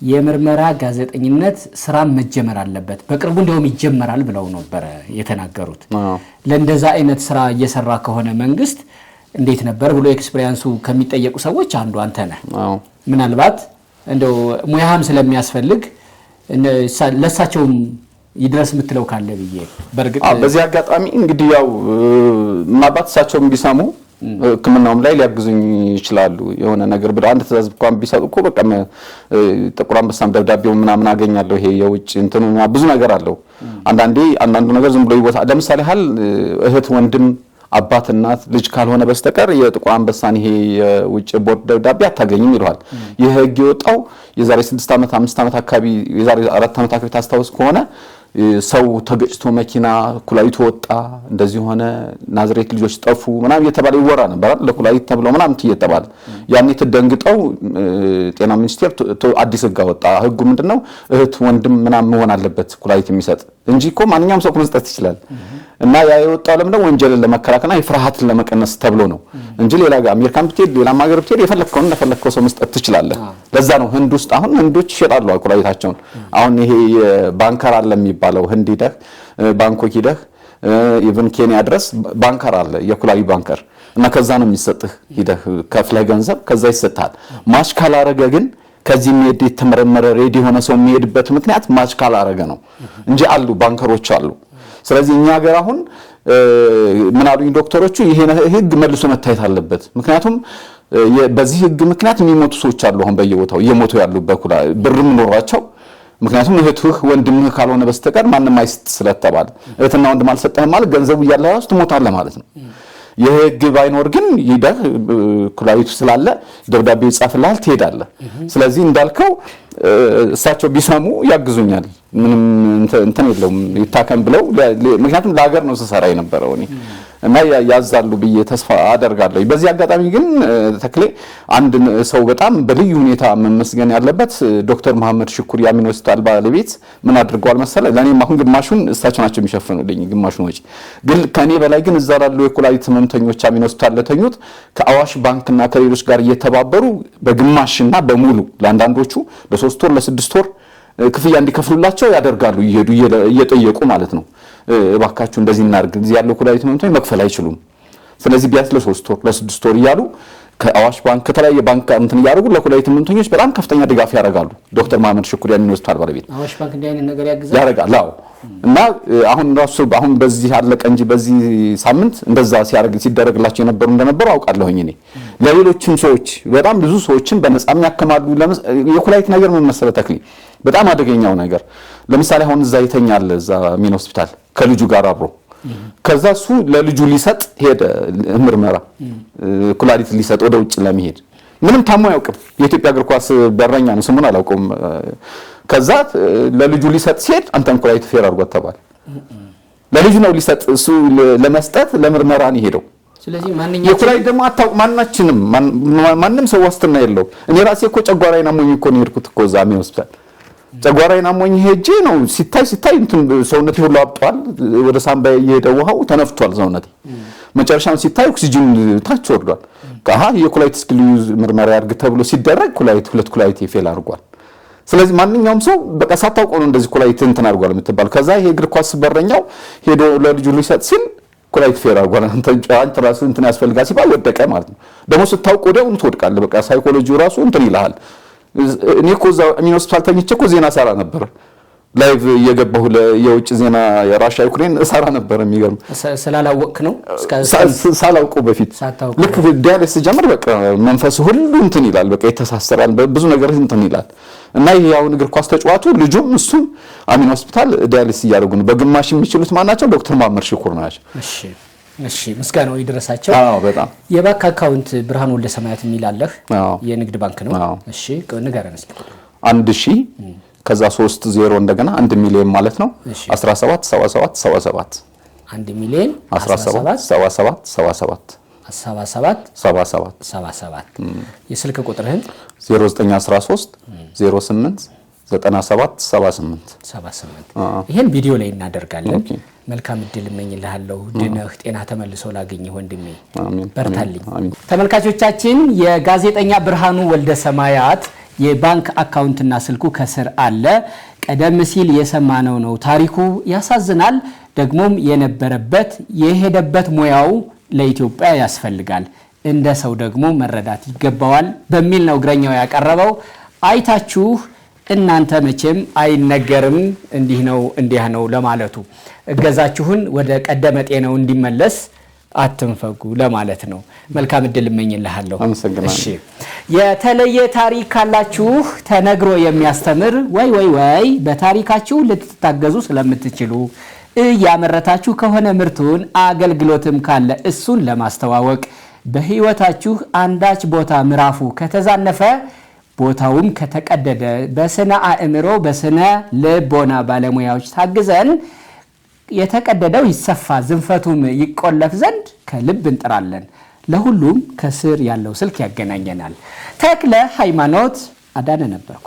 የምርመራ ጋዜጠኝነት ስራ መጀመር አለበት በቅርቡ እንደውም ይጀመራል ብለው ነበር የተናገሩት። ለእንደዛ አይነት ስራ እየሰራ ከሆነ መንግስት እንዴት ነበር ብሎ ኤክስፒሪያንሱ ከሚጠየቁ ሰዎች አንዱ አንተ ነህ። ምናልባት እንደው ሙያህም ስለሚያስፈልግ ለሳቸውም ይድረስ ምትለው ካለ ብዬ በርግጥ በዚህ አጋጣሚ እንግዲህ ያው ማባት እሳቸውም ቢሰሙ ሕክምናውም ላይ ሊያግዙኝ ይችላሉ። የሆነ ነገር ብለው አንድ ትዕዛዝ እንኳን ቢሰጡ እኮ በቃ ጥቁር አንበሳም ደብዳቤው ምናምን አገኛለሁ። ይሄ የውጭ እንትኑ ብዙ ነገር አለው። አንዳንዱ ነገር ዝም ብሎ ይወጣ። ለምሳሌ ሀል እህት ወንድም አባት እናት ልጅ ካልሆነ በስተቀር የጥቁር አንበሳን ይሄ የውጭ ቦርድ ደብዳቤ አታገኝም ይሏል። ይሄ ህግ የወጣው የዛሬ 6 ዓመት 5 ዓመት አካባቢ የዛሬ 4 ዓመት አካባቢ ታስታውስ ከሆነ ሰው ተገጭቶ መኪና ኩላሊቱ ወጣ እንደዚህ ሆነ ናዝሬት ልጆች ጠፉ ምናምን እየተባለ ይወራ ነበር አይደል? ለኩላሊት ተብሎ ምናምን እየተባለ ያኔ ተደንግጠው ጤና ሚኒስቴር አዲስ ህግ አወጣ። ህጉ ምንድነው? እህት ወንድም ምናምን መሆን አለበት ኩላሊት የሚሰጥ እንጂ እኮ ማንኛውም ሰው መስጠት ይችላል። እና ያ የወጣው ለምንድነው? ወንጀልን ለመከላከልና የፍርሃትን ለመቀነስ ተብሎ ነው እንጂ ሌላ ጋር አሜሪካን ብትሄድ ሌላም ሀገር ብትሄድ የፈለከውን እንደፈለከው ሰው መስጠት ትችላለህ። ለዛ ነው ህንድ ውስጥ አሁን ህንዶች ይሸጣሉ ኩላሊታቸውን። አሁን ይሄ ባንከር አለ የሚባለው ህንድ ሂደህ ባንኮክ ሂደህ ኢቭን ኬንያ ድረስ ባንከር አለ የኩላሊት ባንከር እና ከዛ ነው የሚሰጥህ ሂደህ ከፍለህ ገንዘብ ከዛ ይሰጣል። ማች ካላረገ ግን ከዚህ የሚሄድ የተመረመረ ሬዲ የሆነ ሰው የሚሄድበት ምክንያት ማች ካላረገ ነው እንጂ አሉ ባንከሮች አሉ። ስለዚህ እኛ ሀገር አሁን ምን አሉኝ ዶክተሮቹ ይሄ ህግ መልሶ መታየት አለበት። ምክንያቱም በዚህ ህግ ምክንያት የሚሞቱ ሰዎች አሉ። አሁን በየቦታው እየሞቱ ያሉ ብርም ኖሯቸው ምክንያቱም እህትህ ወንድምህ ካልሆነ በስተቀር ማንንም አይስጥ ስለተባለ እህትና ወንድም አልሰጠህም ማለት ገንዘቡ እያለህ ራሱ ትሞታለህ ማለት ነው። የህግ ባይኖር ግን ሂደህ ኩላሊቱ ስላለ ደብዳቤ ይጻፍልሃል ትሄዳለህ። ስለዚህ እንዳልከው እሳቸው ቢሰሙ ያግዙኛል። ምንም እንትን የለውም ይታከም ብለው ምክንያቱም ለሀገር ነው ተሰራ የነበረው እኔ እና ያዛሉ ብዬ ተስፋ አደርጋለሁ። በዚህ አጋጣሚ ግን ተክሌ አንድ ሰው በጣም በልዩ ሁኔታ መመስገን ያለበት ዶክተር መሐመድ ሽኩር የአሚን ሆስፒታል ባለቤት ምን አድርገዋል መሰለ? ለኔም አሁን ግማሹን እሳቸው ናቸው የሚሸፍኑልኝ ግማሹን ወጪ። ግን ከኔ በላይ ግን እዛ ያሉ የኩላሊት ህመምተኞች አሚን ሆስፒታል ለተኙት ከአዋሽ ባንክና ከሌሎች ጋር እየተባበሩ በግማሽና በሙሉ ለአንዳንዶቹ ለ3 ወር ለ6 ወር ክፍያ እንዲከፍሉላቸው ያደርጋሉ። ይሄዱ እየጠየቁ ማለት ነው። እባካችሁ እንደዚህ እናድርግ እዚህ ያለው ኩላሊት ህመምተኞች መክፈል አይችሉም። ስለዚህ ቢያንስ ለ3 ወር ለ6 ወር እያሉ ከአዋሽ ባንክ ከተለያየ ባንክ እንትን ያደርጉ ለኩላሊት ህመምተኞች በጣም ከፍተኛ ድጋፍ ያደርጋሉ። ዶክተር መሐመድ ሽኩር የአሚን ሆስፒታል ባለቤት አዋሽ ባንክ እንዲህ አይነት ነገር ያደርጋል። አዎ እና አሁን ራሱ አሁን በዚህ አለቀ እንጂ በዚህ ሳምንት እንደዛ ሲደረግላቸው የነበሩ እንደነበሩ አውቃለሁኝ እኔ። ለሌሎችም ሰዎች በጣም ብዙ ሰዎችን በነጻም ያከማሉ። የኩላሊት ነገር ምን መሰለ ተክሊ በጣም አደገኛው ነገር ለምሳሌ አሁን እዛ ይተኛል እዛ አሚን ሆስፒታል ከልጁ ጋር አብሮ ከዛ እሱ ለልጁ ሊሰጥ ሄደ ምርመራ ኩላሊት ሊሰጥ ወደ ውጭ ለመሄድ ምንም ታሞ ያውቅም። የኢትዮጵያ እግር ኳስ በረኛ ነው ስሙን አላውቀውም። ከዛ ለልጁ ሊሰጥ ሲሄድ አንተም ኩላሊት ፌር አድርጓት ተባለ። ለልጁ ነው ሊሰጥ እሱ ለመስጠት ለምርመራ ነው ሄደው። ስለዚህ ማንኛውም የኩላሊት ደግሞ አታውቅ ማናችንም ማንንም ሰው ዋስትና የለው። እኔ ራሴ እኮ ጨጓራዬን አሞኝ እኮ ነው የሄድኩት እኮ እዛ አሚን ሆስፒታል ጨጓራዬን አሞኝ ሄጄ ነው ሲታይ እንትን ሰውነቴ ሁሉ አብጧል። ወደ ሳምባ እየሄደ ውሃው ተነፍቷል ሰውነቴ። መጨረሻም ሲታይ ኦክሲጅን ታች ወርዷል። የኩላሊት ስክሊዩዝ ምርመራ ያድርግ ተብሎ ሲደረግ ሁለት ኩላሊት ፌል አድርጓል። ስለዚህ ማንኛውም ሰው በቃ ሳታውቀው ነው እንደዚህ ኩላሊት እንትን አድርጓል የምትባል። ከዛ ይሄ እግር ኳስ በረኛው ሄዶ ለልጁ ሊሰጥ ሲል ኩላሊት ፌል አድርጓል። አንተ ራሱ እንትን ያስፈልጋል ሲባል ወደቀ ማለት ነው። ደግሞ ስታውቅ ወዲያውኑ ትወድቃለህ። በቃ ሳይኮሎጂው ራሱ እንትን ይልሃል። እኔ እኮ እዛ አሚን ሆስፒታል ተኝቼ እኮ ዜና ሰራ ነበር። ላይቭ እየገባሁ የውጭ ዜና የራሻ ዩክሬን እሰራ ነበር የሚገርም ስላላወቅ ነው ሳላውቀው በፊት ልክ ዲያሌስ ጀመር በቃ መንፈስ ሁሉ እንትን ይላል በቃ የተሳሰራል ብዙ ነገር እንትን ይላል እና ይሄ ያው እግር ኳስ ተጫዋቱ ልጁም እሱም አሚን ሆስፒታል ዲያሌስ እያደረጉ ነው በግማሽ የሚችሉት ማናቸው ዶክተር ማመር ሽኩር ናቸው እሺ ምስጋናው ይድረሳቸው በጣም የባንክ አካውንት ብርሃኑ ወልደሰማያት የሚላለህ የንግድ ባንክ ነው እሺ ንገረን እስኪ 1000 ከዛ 30 እንደገና 1 ሚሊዮን ማለት ነው 177777 1 ሚሊዮን 177777 77 የስልክ ቁጥርህን 0913 08 9778 ይሄን ቪዲዮ ላይ እናደርጋለን መልካም እድል እመኝልሃለሁ ድነህ ጤና ተመልሶ ላገኝ ወንድሜ በርታልኝ ተመልካቾቻችን የጋዜጠኛ ብርሃኑ ወልደሰማያት የባንክ አካውንትና ስልኩ ከስር አለ ቀደም ሲል የሰማነው ነው ታሪኩ ያሳዝናል ደግሞም የነበረበት የሄደበት ሙያው ለኢትዮጵያ ያስፈልጋል እንደ ሰው ደግሞ መረዳት ይገባዋል በሚል ነው ግረኛው ያቀረበው አይታችሁ እናንተ መቼም አይነገርም እንዲህ ነው እንዲያ ነው ለማለቱ እገዛችሁን ወደ ቀደመ ጤናው እንዲመለስ አትንፈጉ ለማለት ነው መልካም እድል እመኝልሃለሁ እሺ የተለየ ታሪክ ካላችሁ ተነግሮ የሚያስተምር ወይ በታሪካችሁ ልትታገዙ ስለምትችሉ ያመረታችሁ ከሆነ ምርቱን አገልግሎትም ካለ እሱን ለማስተዋወቅ በህይወታችሁ አንዳች ቦታ ምራፉ ከተዛነፈ ቦታውም ከተቀደደ በስነ አእምሮ በስነ ልቦና ባለሙያዎች ታግዘን የተቀደደው ይሰፋ ዝንፈቱም ይቆለፍ ዘንድ ከልብ እንጥራለን ለሁሉም ከስር ያለው ስልክ ያገናኘናል ተክለ ሃይማኖት አዳነ ነበርኩ